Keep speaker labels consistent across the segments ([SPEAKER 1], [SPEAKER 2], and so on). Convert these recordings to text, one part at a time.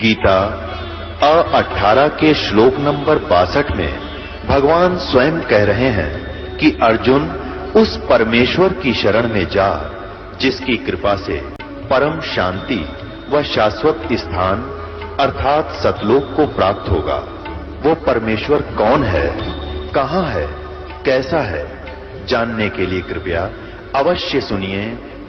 [SPEAKER 1] गीता 18 के श्लोक नंबर 62 में भगवान स्वयं कह रहे हैं कि अर्जुन उस परमेश्वर की शरण में जा जिसकी कृपा से परम शांति व शाश्वत स्थान अर्थात सतलोक को प्राप्त होगा। वो परमेश्वर कौन है, कहां है, कैसा है, जानने के लिए कृपया अवश्य सुनिए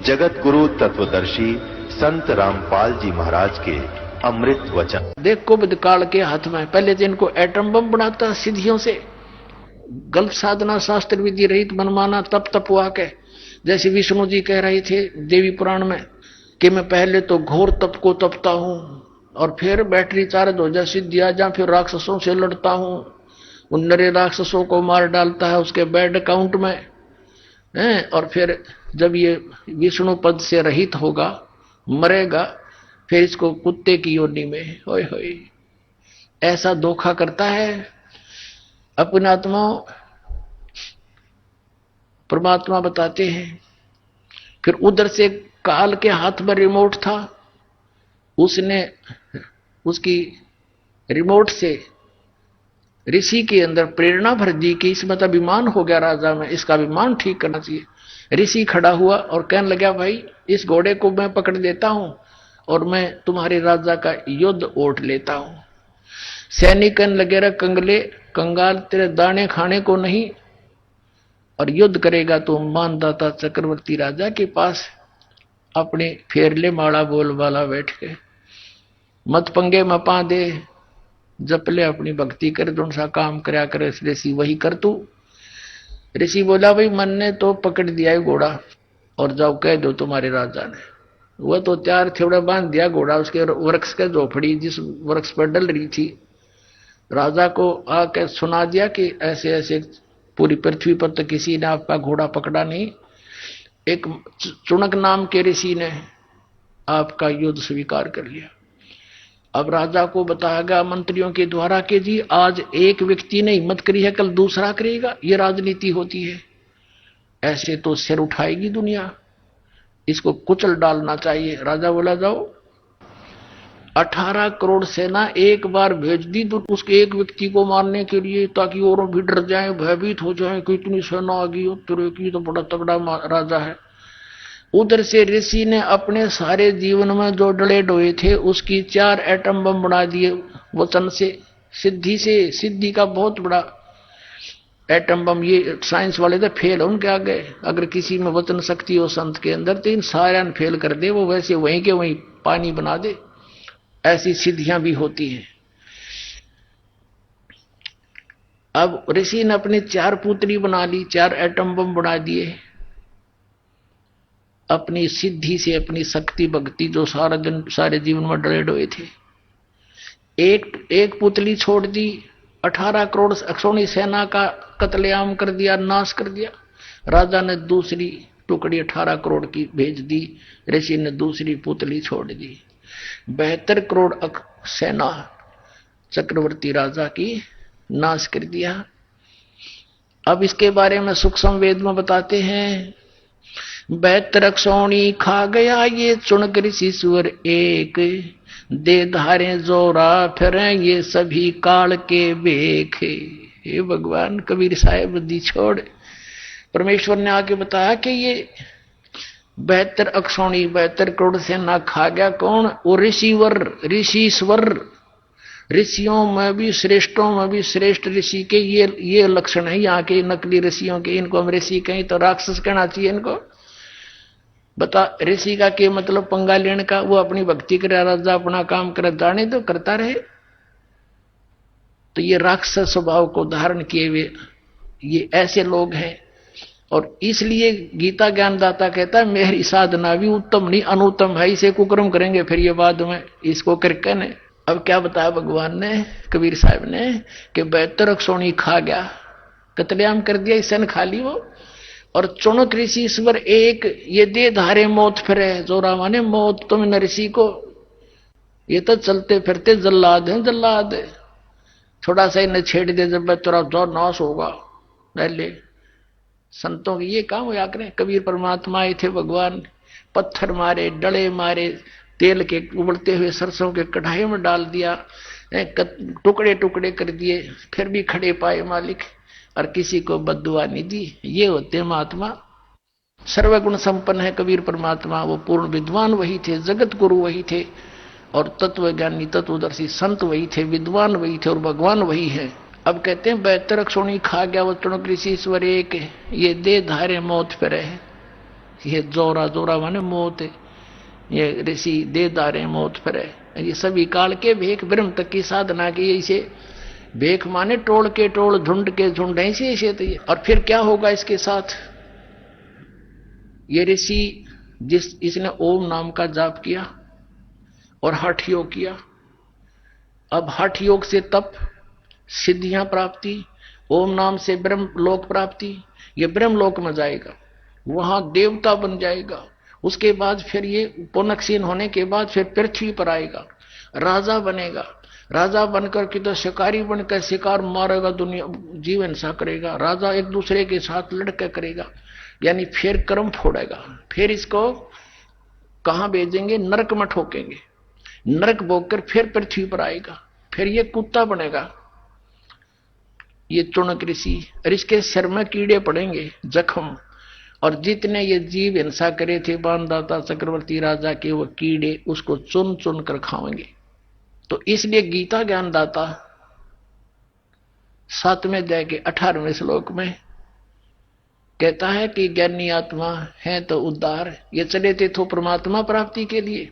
[SPEAKER 1] जगत गुरु तत्वदर्शी संत रामपाल जी महाराज के अमृत वचन।
[SPEAKER 2] देख कुबद काल के हाथ में पहले तो इनको एटम बम बनाता सिद्धियों से, गलत साधना शास्त्र विधि रहित मनमाना तप तपवा के, जैसे विष्णु जी कह रहे थे देवी पुराण में कि मैं पहले तो घोर तप को तपता हूं और फिर बैटरी चार्ज हो जा सिद्धि आ जा, फिर राक्षसों से लड़ता हूं, उन नरे राक्षसों को मार डालता है उसके बैड अकाउंट में है, और फिर जब ये विष्णु पद से रहित होगा मरेगा फिर इसको कुत्ते की योनि में होय होय ऐसा धोखा करता है। अपनी आत्मा परमात्मा बताते हैं। फिर उधर से काल के हाथ में रिमोट था, उसने उसकी रिमोट से ऋषि के अंदर प्रेरणा भर दी कि इसमें तो अभिमान हो गया राजा में, इसका अभिमान ठीक करना चाहिए। ऋषि खड़ा हुआ और कहने लगा भाई इस घोड़े को मैं पकड़ देता हूं और मैं तुम्हारे राजा का युद्ध ओट लेता हूं। सैनिक कहने लगे रे कंगले कंगाल तेरे दाने खाने को नहीं, और युद्ध करेगा तो मानदाता चक्रवर्ती राजा के पास अपने फेरले माड़ा बोल वाला बैठ के मत पंगे मपा दे, जपले अपनी भक्ति कर, जो सा काम करया करे ऋषि वही कर तू। ऋषि बोला भाई मन ने तो पकड़ दिया है घोड़ा और जाओ कह दो तुम्हारे राजा ने। वह तो त्यार थोड़ा बांध दिया घोड़ा उसके वृक्ष के झोपड़ी जिस वृक्ष पर डल रही थी, राजा को आके सुना दिया कि ऐसे ऐसे पूरी पृथ्वी पर तो किसी ने आपका घोड़ा पकड़ा नहीं, एक चुनक नाम के ऋषि ने आपका युद्ध स्वीकार कर लिया। अब राजा को बताया गया मंत्रियों के द्वारा कि जी आज एक व्यक्ति ने हिम्मत करी है कल दूसरा करेगा, ये राजनीति होती है, ऐसे तो सिर उठाएगी दुनिया, इसको कुचल डालना चाहिए। राजा बोला जाओ 18 करोड़ सेना एक बार भेज दी तो उसके एक व्यक्ति को मारने के लिए, ताकि और भी डर जाएं भयभीत हो जाएं कि इतनी सेना आ गई तेरे की तो बड़ा तगड़ा राजा है। उधर से ऋषि ने अपने सारे जीवन में जो डले डोए थे उसकी 4 एटम बम बना दिए वचन से, सिद्धि का बहुत बड़ा एटम बम। ये साइंस वाले तो फेल उनके आगे, अगर किसी में वचन शक्ति हो संत के अंदर तो इन सारे फेल कर दे, वो वैसे वहीं के वहीं पानी बना दे। ऐसी सिद्धियां भी होती हैं। अब ऋषि ने अपनी 4 पुत्री बना ली, 4 एटम बम बना दिए अपनी सिद्धि से, अपनी शक्ति भक्ति जो सारा दिन सारे जीवन में डरे डोए थे। एक पुतली छोड़ दी, 18 करोड़ अक्षौणी सेना का कत्लेआम कर दिया, नाश कर दिया। राजा ने दूसरी टुकड़ी 18 करोड़ की भेज दी, ऋषि ने दूसरी पुतली छोड़ दी। 72 करोड़ सेना चक्रवर्ती राजा की नाश कर दिया। अब इसके बारे में सूक्ष्म वेद में बताते हैं 72 अक्षौणी खा गया ये चुनक ऋषि सुअर एक, दे धारे जोरा फिरे ये सभी काल के बेख। हे भगवान कबीर साहेब बुद्धि छोड़, परमेश्वर ने आके बताया कि ये 72 अक्षौणी 72 करोड़ सेना खा गया कौन? वो ऋषिवर, ऋषिश्वर, ऋषियों में भी श्रेष्ठों में भी श्रेष्ठ ऋषि के ये लक्षण है यहाँ के नकली ऋषियों के। इनको हम ऋषि कहें तो राक्षस कहना चाहिए इनको। बता ऋषि का क्या मतलब पंगा लेने का? वो अपनी भक्ति करे, राजा अपना काम करे, जाने तो करता रहे। तो ये राक्षस स्वभाव को धारण किए हुए ये ऐसे लोग हैं। और इसलिए गीता ज्ञानदाता कहता है मेरी साधना भी उत्तम नहीं अनुत्तम है, इसे कुकर्म करेंगे फिर ये बाद में इसको करके ने। अब क्या बताया भगवान ने, कबीर साहब ने कि 72 अक्षौणी खा गया, कत्लेआम कर दिया, इसे खा ली वो। और चुनक ऋषि ईश्वर एक, ये दे धारे मौत फिरे, जोरा माने मौत तुम न ऋषि को, ये तो चलते फिरते जल्लाद हैं जल्लाद। थोड़ा सा इन्हें छेड़ दे जब तेरा जो नाश होगा पहले। संतों के ये काम होया करें। कबीर परमात्मा आए थे, भगवान पत्थर मारे, डले मारे, तेल के उबलते हुए सरसों के कढ़ाई में डाल दिया, टुकड़े टुकड़े कर दिए, फिर भी खड़े पाए मालिक, और किसी को बद्दुआ नहीं दी। ये होते महात्मा। सर्वगुण संपन्न है कबीर परमात्मा। वो पूर्ण विद्वान वही थे, जगत गुरु वही थे, और तत्वज्ञानी तत्वदर्शी संत वही थे, विद्वान वही थे, और भगवान वही है। अब कहते हैं बेहतर क्षोणी खा गया वो तृण कृषि ईश्वर एक, ये दे धारे मौत पर है। ये जोरा जोरा माने मौत है, ये ऋषि दे धारे मौत पर है। ये सभी काल के भेख ब्रह्म तक की साधना की। इसे भेख माने टोल के टोल, झुंड के झुंड, ऐसे तो ये। और फिर क्या होगा इसके साथ? ये ऋषि इसने ओम नाम का जाप किया और हठ योग किया। अब हठ योग से तप, सिद्धियां प्राप्ति, ओम नाम से ब्रह्म लोक प्राप्ति। ये ब्रह्म लोक में जाएगा, वहां देवता बन जाएगा। उसके बाद फिर ये पुनक्षीण होने के बाद फिर पृथ्वी पर आएगा, राजा बनेगा। राजा बनकर के तो शिकारी बनकर शिकार मारेगा, दुनिया जीव हिंसा करेगा। राजा एक दूसरे के साथ लड़के करेगा, यानी फिर कर्म फोड़ेगा। फिर इसको कहां भेजेंगे? नरक में ठोकेंगे। नरक भोगकर फिर पृथ्वी पर आएगा, फिर ये कुत्ता बनेगा, ये चुनक ऋषि। और इसके सिर में कीड़े पड़ेंगे, जख्म। और जितने ये जीव हिंसा करे थे बाणदाता चक्रवर्ती राजा के, वो कीड़े उसको चुन चुन कर खाएंगे। तो इसलिए गीता ज्ञानदाता 7वें अध्याय के 18वें श्लोक में कहता है कि ज्ञानी आत्मा है तो उद्धार। ये चले थे तो परमात्मा प्राप्ति के लिए,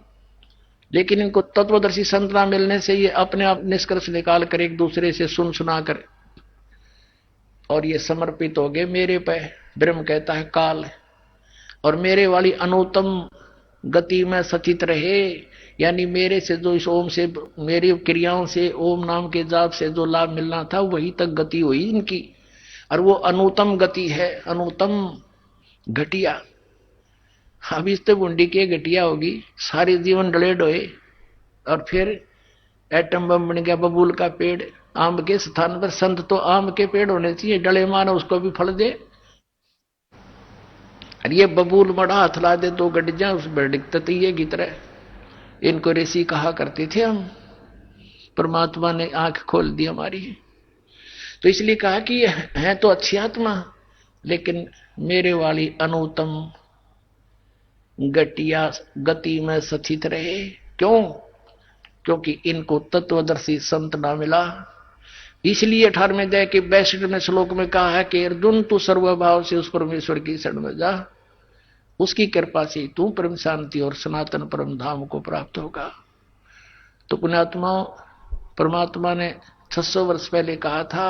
[SPEAKER 2] लेकिन इनको तत्वदर्शी संत ना मिलने से ये अपने आप निष्कर्ष निकाल कर एक दूसरे से सुन सुना कर और ये समर्पित हो गए मेरे पे। ब्रह्म कहता है काल, और मेरे वाली अनुत्तम गति में सचित रहे, यानी मेरे से जो इस ओम से, मेरी क्रियाओं से, ओम नाम के जाप से जो लाभ मिलना था वही तक गति हुई इनकी। और वो अनुत्तम गति है, अनुत्तम घटिया। अब इस तो बुंडी के घटिया होगी, सारे जीवन डले डोए, और फिर एटम बम बन गया, बबूल का पेड़। आम के स्थान पर संत तो आम के पेड़ होने चाहिए, डले मानो उसको भी फल दे। और ये बबूल मड़ा हाथ ला दे तो गट जा, उस बर्डिक ततीये की तरह। इनको ऋषि कहा करते थे हम। परमात्मा ने आंख खोल दी हमारी। तो इसलिए कहा कि ये है तो अच्छी आत्मा, लेकिन मेरे वाली अनुत्तम घटिया गति में सचित रहे। क्यों? क्योंकि इनको तत्वदर्शी संत ना मिला। इसलिए 18वें अध्याय के 62वें श्लोक में कहा है कि अर्जुन तू सर्वभाव से उस परमेश्वर की शरण में जा, उसकी कृपा से तू परम शांति और सनातन परम धाम को प्राप्त होगा। तो पुण्यात्माओं, परमात्मा ने 600 वर्ष पहले कहा था,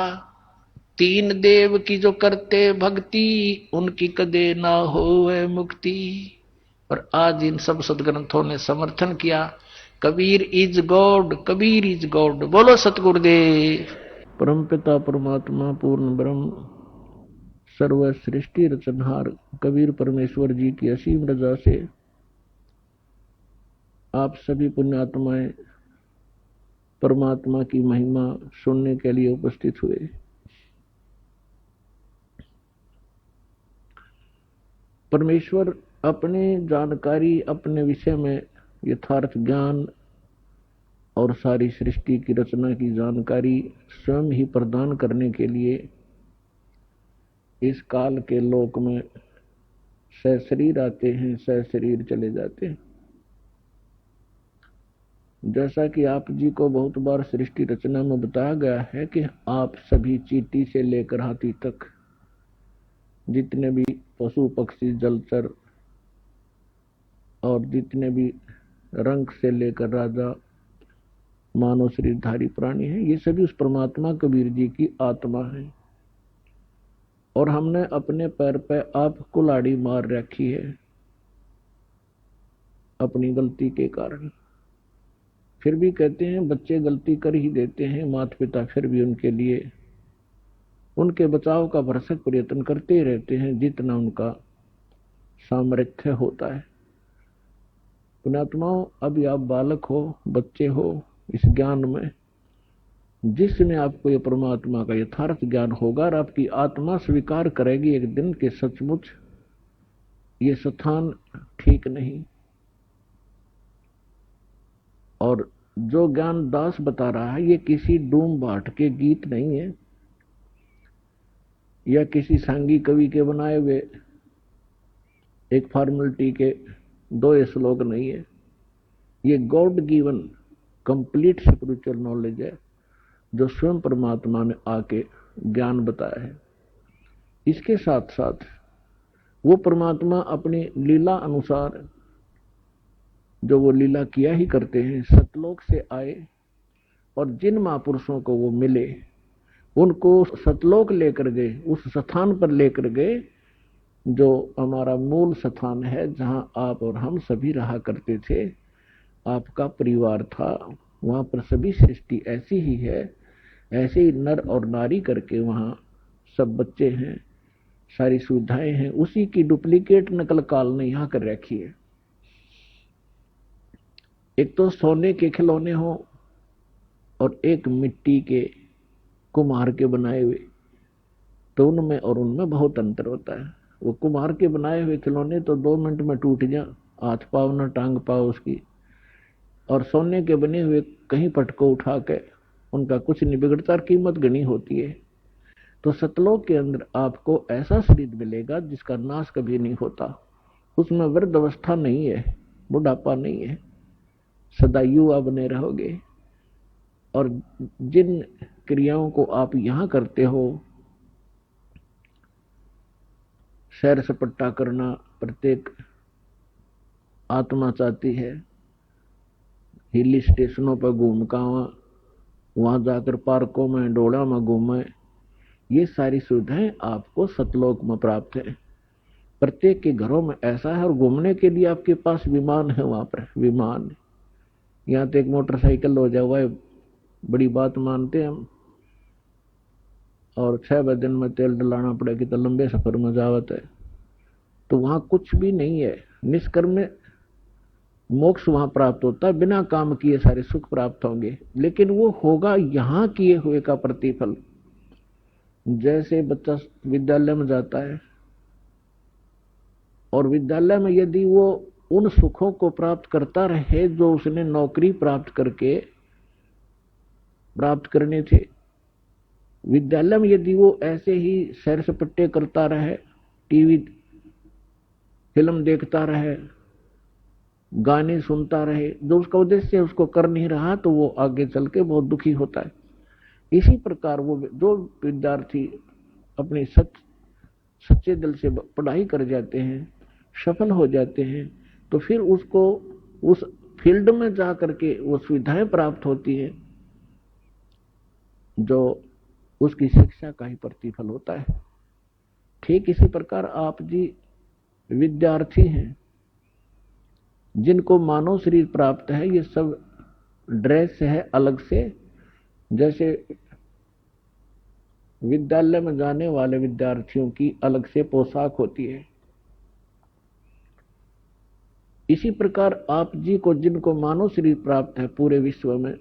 [SPEAKER 2] 3 देव की जो करते भक्ति, उनकी कदे ना होवे मुक्ति। और आज इन सब सदग्रंथों ने समर्थन किया, Kabir is God, Kabir is God. बोलो सतगुरुदेव। परमपिता परमात्मा पूर्ण ब्रह्म सर्व सृष्टि रचनहार कबीर परमेश्वर जी की असीम रजा से आप सभी पुण्यात्माएं परमात्मा की महिमा सुनने के लिए उपस्थित हुए। परमेश्वर अपने जानकारी, अपने विषय में यथार्थ ज्ञान और सारी सृष्टि की रचना की जानकारी स्वयं ही प्रदान करने के लिए इस काल के लोक में सशरीर आते हैं, सशरीर चले जाते हैं। जैसा कि आप जी को बहुत बार सृष्टि रचना में बताया गया है कि आप सभी चींटी से लेकर हाथी तक जितने भी पशु पक्षी जलचर और जितने भी रंग से लेकर राजा मानव शरीरधारी प्राणी हैं, ये सभी उस परमात्मा कबीर जी की आत्मा है। और हमने अपने पैर पे आप कुल्हाड़ी मार रखी है अपनी गलती के कारण। फिर भी कहते हैं बच्चे गलती कर ही देते हैं, माता पिता फिर भी उनके लिए उनके बचाव का भरसक प्रयत्न करते ही रहते हैं जितना उनका सामर्थ्य होता है। पुण्यात्माओं, अभी आप बालक हो, बच्चे हो, इस ज्ञान में जिसमें आपको ये परमात्मा का यथार्थ ज्ञान होगा और आपकी आत्मा स्वीकार करेगी एक दिन के सचमुच ये स्थान ठीक नहीं, और जो ज्ञान दास बता रहा है ये किसी डूम भाट के गीत नहीं है या किसी सांगी कवि के बनाए हुए एक फॉर्मेलिटी के 2 श्लोक नहीं है। ये God given complete spiritual knowledge है जो स्वयं परमात्मा ने आके ज्ञान बताया है। इसके साथ साथ वो परमात्मा अपनी लीला अनुसार जो वो लीला किया ही करते हैं, सतलोक से आए और जिन महापुरुषों को वो मिले उनको सतलोक लेकर गए, उस स्थान पर लेकर गए जो हमारा मूल स्थान है, जहां आप और हम सभी रहा करते थे, आपका परिवार था। वहां पर सभी सृष्टि ऐसी ही है, ऐसे ही नर और नारी करके वहां सब बच्चे हैं, सारी सुविधाएं हैं। उसी की डुप्लीकेट नकल काल ने यहां कर रखी है। एक तो सोने के खिलौने हो और एक मिट्टी के कुम्हार के बनाए हुए, तो उनमें और उनमें बहुत अंतर होता है। वो कुम्हार के बनाए हुए खिलौने तो 2 मिनट में टूट जा, हाथ पाव न टांग पाओ उसकी, और सोने के बने हुए कहीं पटको उठा के उनका कुछ नहीं बिगड़ता, कीमत गनी होती है। तो सतलोक के अंदर आपको ऐसा शरीर मिलेगा जिसका नाश कभी नहीं होता, उसमें वृद्ध अवस्था नहीं है, बुढ़ापा नहीं है, सदा युवा बने रहोगे। और जिन क्रियाओं को आप यहां करते हो, सैर सपट्टा करना प्रत्येक आत्मा चाहती है, हिल स्टेशनों पर घूम का वहां जाकर पार्कों में डोड़ा में घूमे, ये सारी सुविधाएं आपको सतलोक में प्राप्त है। प्रत्येक के घरों में ऐसा है। और घूमने के लिए आपके पास विमान है, वहां पर विमान, यहाँ तो एक मोटरसाइकिल हो जाए हुआ है, बड़ी बात मानते हैं हम, और 6 दिन में तेल डलाना पड़ेगा तो लंबे सफर में जावत है। तो वहां कुछ भी नहीं है, निष्कर्म मोक्ष वहां प्राप्त होता है, बिना काम किए सारे सुख प्राप्त होंगे, लेकिन वो होगा यहां किए हुए का प्रतिफल। जैसे बच्चा विद्यालय में जाता है और विद्यालय में यदि वो उन सुखों को प्राप्त करता रहे जो उसने नौकरी प्राप्त करके प्राप्त करने थे, विद्यालय में यदि वो ऐसे ही सैर सपट्टे करता रहे, टीवी फिल्म देखता रहे, गाने सुनता रहे, जो उसका उद्देश्य उसको कर नहीं रहा, तो वो आगे चल के बहुत दुखी होता है। इसी प्रकार वो जो विद्यार्थी अपने सच्चे दिल से पढ़ाई कर जाते हैं, सफल हो जाते हैं, तो फिर उसको उस फील्ड में जा करके वो सुविधाएं प्राप्त होती है जो उसकी शिक्षा का ही प्रतिफल होता है। ठीक इसी प्रकार आप जी विद्यार्थी हैं, जिनको मानव शरीर प्राप्त है, ये सब ड्रेस है अलग से। जैसे विद्यालय में जाने वाले विद्यार्थियों की अलग से पोशाक होती है, इसी प्रकार आप जी को जिनको मानव शरीर प्राप्त है पूरे विश्व में,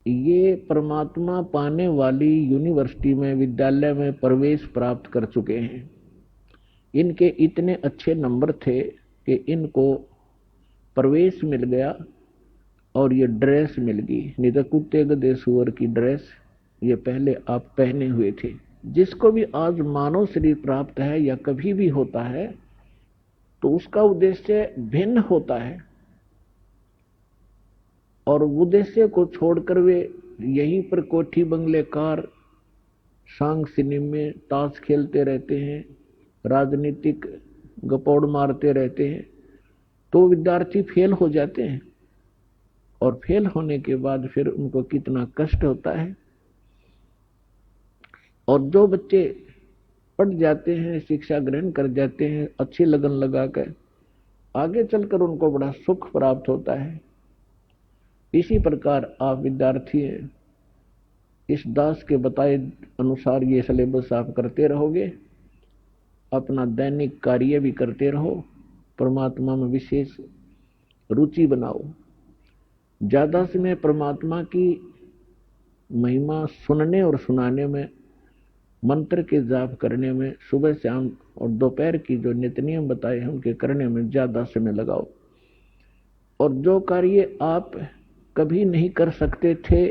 [SPEAKER 2] ये परमात्मा पाने वाली यूनिवर्सिटी में, विद्यालय में प्रवेश प्राप्त कर चुके हैं। इनके इतने अच्छे नंबर थे कि इनको प्रवेश मिल गया और ये ड्रेस मिल गई, नहीं तो कुत्ते गधे सुअर की ड्रेस ये पहले आप पहने हुए थे। जिसको भी आज मानव शरीर प्राप्त है या कभी भी होता है, तो उसका उद्देश्य भिन्न होता है, और उद्देश्य को छोड़कर वे यहीं पर कोठी बंगले कार, सांग सिनेमे, ताश खेलते रहते हैं, राजनीतिक गपौड़ मारते रहते हैं, तो विद्यार्थी फेल हो जाते हैं। और फेल होने के बाद फिर उनको कितना कष्ट होता है। और जो बच्चे पढ़ जाते हैं, शिक्षा ग्रहण कर जाते हैं, अच्छी लगन लगाकर, आगे चलकर उनको बड़ा सुख प्राप्त होता है। इसी प्रकार आप विद्यार्थी हैं, इस दास के बताए अनुसार ये सिलेबस आप करते रहोगे, अपना दैनिक कार्य भी करते रहो, परमात्मा में विशेष रुचि बनाओ। ज्यादा समय परमात्मा की महिमा सुनने और सुनाने में, मंत्र के जाप करने में, सुबह शाम और दोपहर की जो नित्य नियम बताए हैं उनके करने में ज्यादा समय लगाओ। और जो कार्य आप कभी नहीं कर सकते थे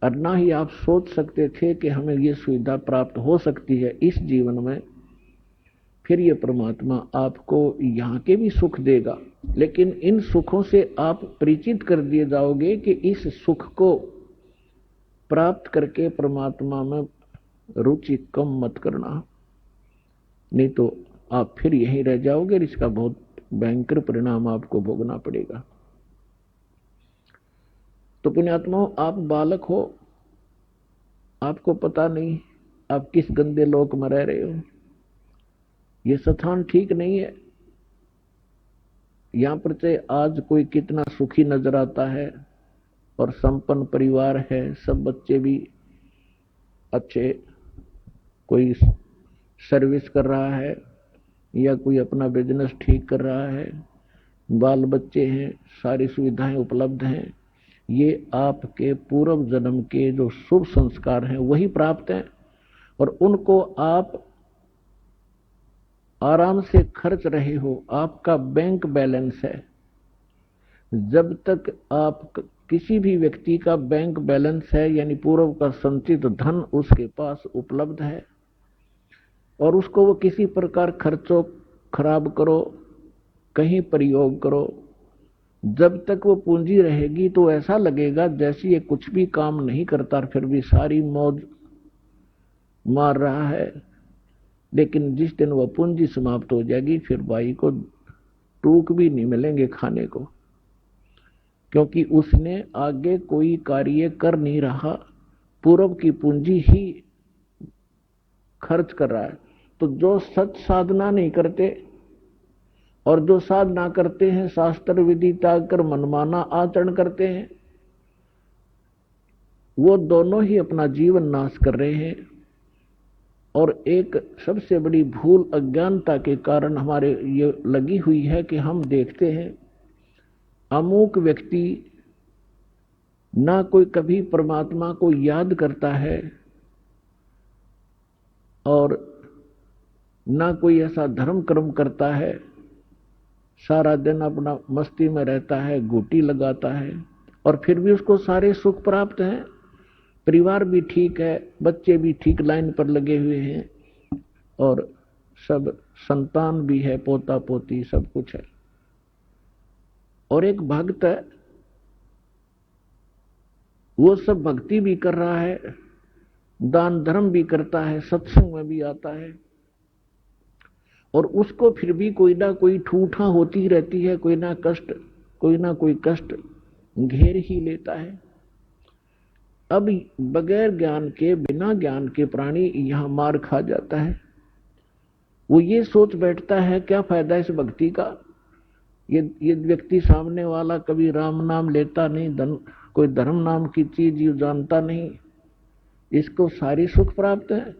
[SPEAKER 2] और ना ही आप सोच सकते थे कि हमें ये सुविधा प्राप्त हो सकती है इस जीवन में, फिर ये परमात्मा आपको यहाँ के भी सुख देगा। लेकिन इन सुखों से आप परिचित कर दिए जाओगे कि इस सुख को प्राप्त करके परमात्मा में रुचि कम मत करना, नहीं तो आप फिर यहीं रह जाओगे। इसका बहुत भयंकर परिणाम आपको भोगना पड़ेगा। तो पुण्यात्माओं, आप बालक हो, आपको पता नहीं आप किस गंदे लोक में रह रहे हो। ये स्थान ठीक नहीं है। यहां पर से आज कोई कितना सुखी नजर आता है और संपन्न परिवार है, सब बच्चे भी अच्छे, कोई सर्विस कर रहा है या कोई अपना बिजनेस ठीक कर रहा है, बाल बच्चे हैं, सारी सुविधाएं उपलब्ध हैं। ये आपके पूर्व जन्म के जो शुभ संस्कार हैं वही प्राप्त हैं और उनको आप आराम से खर्च रहे हो। आपका बैंक बैलेंस है। जब तक आप किसी भी व्यक्ति का बैंक बैलेंस है यानी पूर्व का संचित धन उसके पास उपलब्ध है और उसको वो किसी प्रकार खर्चो खराब करो, कहीं प्रयोग करो, जब तक वो पूंजी रहेगी तो ऐसा लगेगा जैसे ये कुछ भी काम नहीं करता, फिर भी सारी मौज मार रहा है। लेकिन जिस दिन वह पूंजी समाप्त हो जाएगी फिर भाई को टूक भी नहीं मिलेंगे खाने को, क्योंकि उसने आगे कोई कार्य कर नहीं रहा, पूर्व की पूंजी ही खर्च कर रहा है। तो जो सच साधना नहीं करते और जो साधना करते हैं, शास्त्र विधि त्याग कर मनमाना आचरण करते हैं, वो दोनों ही अपना जीवन नाश कर रहे हैं। और एक सबसे बड़ी भूल अज्ञानता के कारण हमारे ये लगी हुई है कि हम देखते हैं अमुक व्यक्ति ना कोई कभी परमात्मा को याद करता है और ना कोई ऐसा धर्म कर्म करता है, सारा दिन अपना मस्ती में रहता है, घूटी लगाता है और फिर भी उसको सारे सुख प्राप्त हैं। परिवार भी ठीक है, बच्चे भी ठीक लाइन पर लगे हुए हैं और सब संतान भी है, पोता पोती सब कुछ है। और एक भक्त है, वो सब भक्ति भी कर रहा है, दान धर्म भी करता है, सत्संग में भी आता है और उसको फिर भी कोई ना कोई ठूठा होती रहती है, कोई ना कोई कष्ट घेर ही लेता है। अब बगैर ज्ञान के, बिना ज्ञान के प्राणी यहां मार खा जाता है। वो ये सोच बैठता है क्या फायदा इस भक्ति का, ये व्यक्ति सामने वाला कभी राम नाम लेता नहीं, कोई धर्म नाम की चीज ये जानता नहीं, इसको सारी सुख प्राप्त है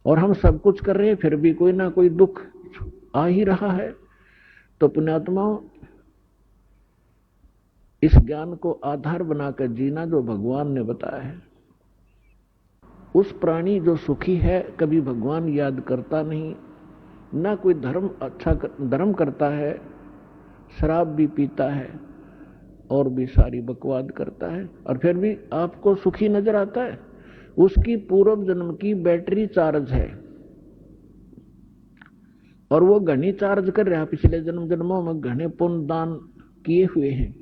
[SPEAKER 2] और हम सब कुछ कर रहे हैं फिर भी कोई ना कोई दुख आ ही रहा है। तो पुण्यात्माओं, इस ज्ञान को आधार बनाकर जीना जो भगवान ने बताया है। उस प्राणी जो सुखी है कभी भगवान याद करता नहीं, ना कोई धर्म करता है, शराब भी पीता है और भी सारी बकवाद करता है और फिर भी आपको सुखी नजर आता है। उसकी पूर्व जन्म की बैटरी चार्ज है और वो घनी चार्ज कर रहा है, पिछले जन्मों में घने पुण्य दान किए हुए हैं।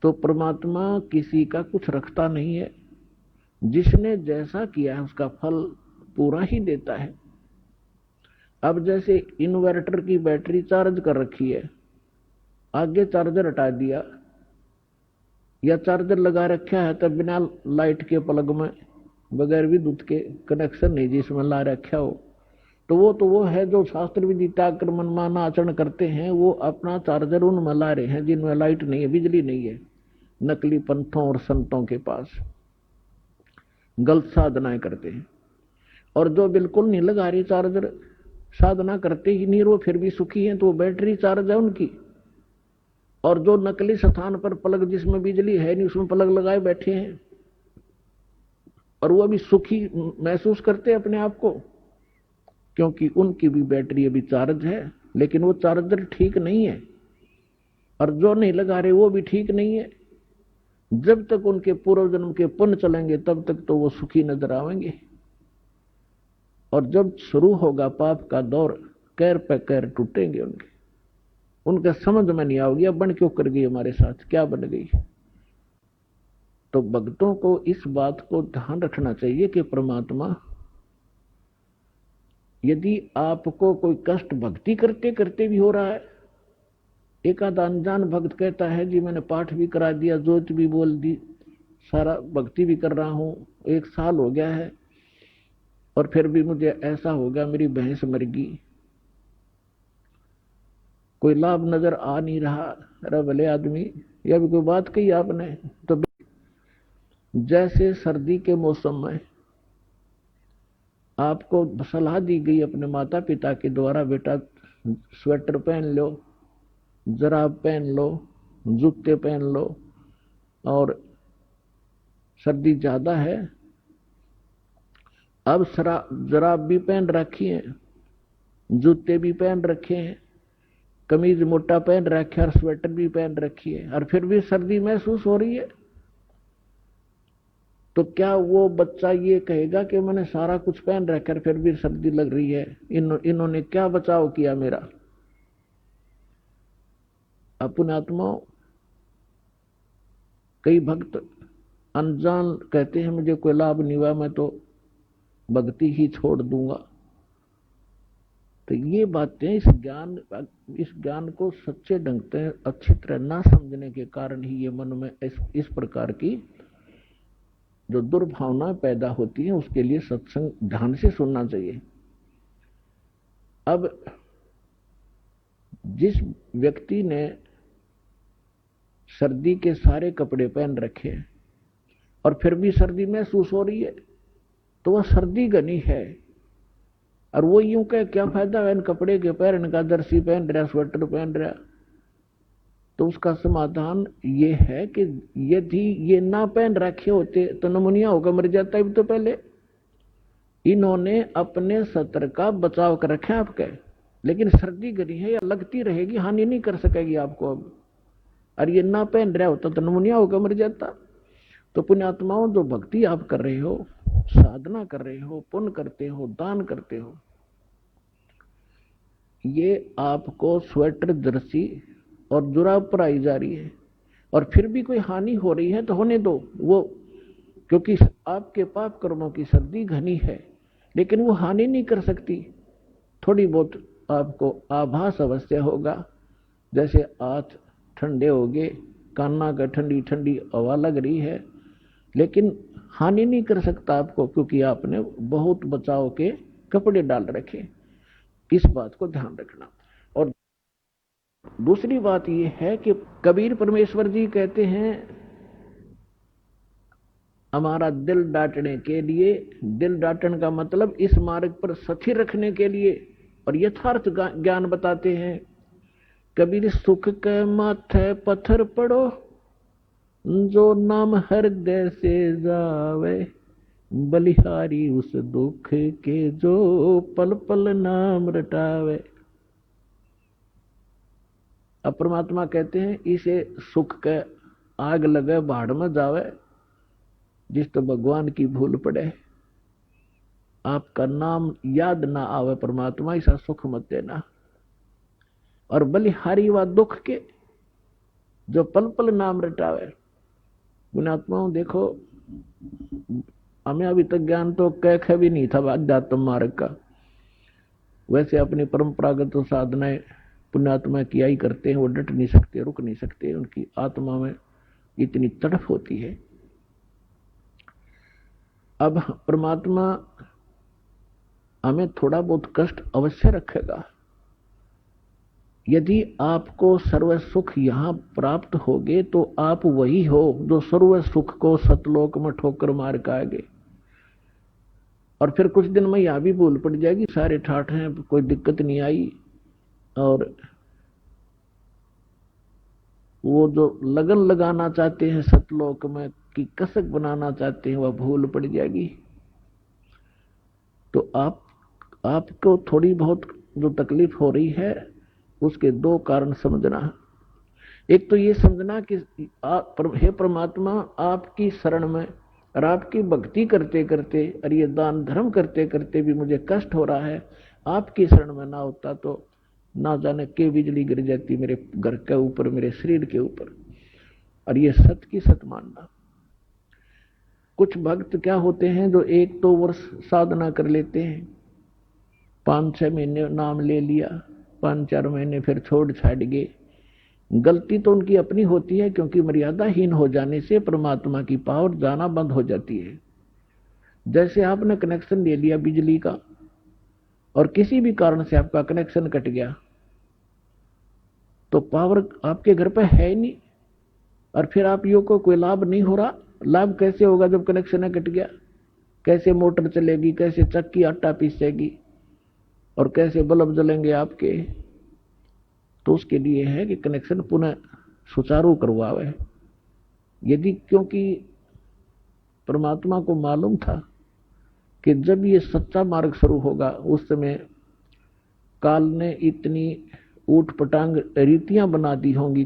[SPEAKER 2] तो परमात्मा किसी का कुछ रखता नहीं है, जिसने जैसा किया है उसका फल पूरा ही देता है। अब जैसे इन्वर्टर की बैटरी चार्ज कर रखी है, आगे चार्जर हटा दिया या चार्जर लगा रखा है तब बिना लाइट के प्लग में बगैर विद्युत के कनेक्शन नहीं जिसमें ला रखा हो, तो वो है जो शास्त्र विधि त्याग कर मनमाना आचरण करते हैं, वो अपना चार्जर उनमें ला रहे हैं जिनमें लाइट नहीं है, बिजली नहीं है, नकली पंथों और संतों के पास गलत साधनाएं करते हैं। और जो बिल्कुल नहीं लगा रही चार्जर, साधना करते ही नहीं, वो फिर भी सुखी हैं, तो वो बैटरी चार्ज है उनकी। और जो नकली स्थान पर प्लग जिसमें बिजली है नहीं उसमें प्लग लगाए बैठे हैं और वो भी सुखी महसूस करते हैं अपने आप को, क्योंकि उनकी भी बैटरी अभी चार्ज है, लेकिन वो चार्जर ठीक नहीं है और जो नहीं लगा रहे वो भी ठीक नहीं है। जब तक उनके पूर्व जन्म के पुण्य चलेंगे तब तक तो वो सुखी नजर आवेंगे, और जब शुरू होगा पाप का दौर, कैर पे कैर टूटेंगे उनके समझ में नहीं आओगी अब बन क्यों कर गई, हमारे साथ क्या बन गई। तो भक्तों को इस बात को ध्यान रखना चाहिए कि परमात्मा, यदि आपको कोई कष्ट भक्ति करते करते भी हो रहा है, एक आधा अनजान भक्त कहता है जी मैंने पाठ भी करा दिया, जोत भी बोल दी, सारा भक्ति भी कर रहा हूं, 1 साल हो गया है, और फिर भी मुझे ऐसा हो गया, मेरी भैंस मर गई, कोई लाभ नजर आ नहीं रहा। अरे भले आदमी, यह भी कोई बात कही आपने। तो जैसे सर्दी के मौसम में आपको सलाह दी गई अपने माता पिता के द्वारा, बेटा स्वेटर पहन लो, जराब पहन लो, जूते पहन लो, और सर्दी ज्यादा है, अब जराब भी पहन रखी है, जूते भी पहन रखे हैं, कमीज मोटा पहन रखे और स्वेटर भी पहन रखी है, और फिर भी सर्दी महसूस हो रही है। तो क्या वो बच्चा ये कहेगा कि मैंने सारा कुछ पहन रखा फिर भी सर्दी लग रही है, इन्होंने क्या बचाव किया मेरा। अपने आत्माओं, कई भक्त अनजान कहते हैं मुझे कोई लाभ नहीं हुआ, मैं तो भक्ति ही छोड़ दूंगा। तो ये बातें इस ज्ञान को सच्चे ढंग से अच्छी तरह ना समझने के कारण ही ये मन में इस प्रकार की जो दुर्भावना पैदा होती है। उसके लिए सत्संग ध्यान से सुनना चाहिए। अब जिस व्यक्ति ने सर्दी के सारे कपड़े पहन रखे हैं और फिर भी सर्दी महसूस हो रही है, तो वह सर्दी घनी है। और वो यूं कहे क्या फायदा है इन कपड़े के पहनने का, जर्सी पहन रहा, स्वेटर पहन रहा। तो उसका समाधान ये है कि यदि ये ना पहन रखे होते तो नमूनिया होकर मर जाता है। तो पहले इन्होंने अपने सत्र का बचाव कर रखा है आपके, लेकिन सर्दी घनी है या लगती रहेगी, हानि नहीं कर सकेगी आपको अब। और ये ना पहन रहा होता तो नमूनिया होकर मर जाता। तो पुण्यात्माओं, जो भक्ति आप कर रहे हो, साधना कर रहे हो, पुण्य करते हो, दान करते हो, ये आपको स्वेटर, जर्सी और जुराब पर आई जा रही है, और फिर भी कोई हानि हो रही है तो होने दो वो, क्योंकि आपके पाप कर्मों की सर्दी घनी है, लेकिन वो हानि नहीं कर सकती। थोड़ी बहुत आपको आभास अवश्य होगा, जैसे हाथ ठंडे हो गए, कान्ना का ठंडी ठंडी हवा लग रही है, लेकिन हानि नहीं कर सकता आपको, क्योंकि आपने बहुत बचाव के कपड़े डाल रखे। इस बात को ध्यान रखना। और दूसरी बात यह है कि कबीर परमेश्वर जी कहते हैं हमारा दिल डांटने के लिए, दिल डांटने का मतलब इस मार्ग पर स्थिर रखने के लिए, और यथार्थ ज्ञान बताते हैं। कबीर सुख के माथे पत्थर पड़ो, जो नाम हृदय से जावे, बलिहारी उस दुख के जो पल पल नाम रटावे। अब परमात्मा कहते हैं इसे सुख के आग लगे भाड़ में जावे, जिस तो भगवान की भूल पड़े, आपका नाम याद ना आवे परमात्मा, ऐसा सुख मत देना। और बलिहारी व दुख के जो पल पल नाम रटावे। पुण्यात्माओं देखो, हमें अभी तक ज्ञान तो कह भी नहीं था अध्यात्म मार्ग का। वैसे अपनी परंपरागत साधनाएं पुण्यात्मा किया ही करते हैं, वो डट नहीं सकते, रुक नहीं सकते, उनकी आत्मा में इतनी तड़फ होती है। अब परमात्मा हमें थोड़ा बहुत कष्ट अवश्य रखेगा। यदि आपको सर्व सुख यहां प्राप्त होगे तो आप वही हो जो सर्व सुख को सतलोक में ठोकर मार के आएंगे। और फिर कुछ दिन में यहां भी भूल पड़ जाएगी, सारे ठाठ हैं, कोई दिक्कत नहीं आई, और वो जो लगन लगाना चाहते हैं सतलोक में की कसक बनाना चाहते हैं, वह भूल पड़ जाएगी। तो आपको थोड़ी बहुत जो तकलीफ हो रही है उसके 2 कारण समझना। एक तो ये समझना कि हे परमात्मा, आपकी शरण में और आपकी भक्ति करते करते और ये दान धर्म करते करते भी मुझे कष्ट हो रहा है, आपकी शरण में ना होता तो ना जाने के बिजली गिर जाती मेरे घर के ऊपर, मेरे शरीर के ऊपर। और ये सत की सत मानना। कुछ भक्त क्या होते हैं जो 1-2 वर्ष साधना कर लेते हैं, 5-6 महीने नाम ले लिया, 5-4 महीने फिर छोड़ छाड़ गए। गलती तो उनकी अपनी होती है, क्योंकि मर्यादाहीन हो जाने से परमात्मा की पावर जाना बंद हो जाती है। जैसे आपने कनेक्शन ले लिया बिजली का और किसी भी कारण से आपका कनेक्शन कट गया, तो पावर आपके घर पे है ही नहीं, और फिर आप यो को कोई लाभ नहीं हो रहा। लाभ कैसे होगा जब कनेक्शन कट गया? कैसे मोटर चलेगी, कैसे चक्की आटा पीसेगी, और कैसे बल्ब जलेंगे आपके? तो उसके लिए है कि कनेक्शन पुनः सुचारू करवावे। यदि क्योंकि परमात्मा को मालूम था कि जब ये सच्चा मार्ग शुरू होगा, उस समय काल ने इतनी ऊट पटांग रीतियां बना दी होंगी,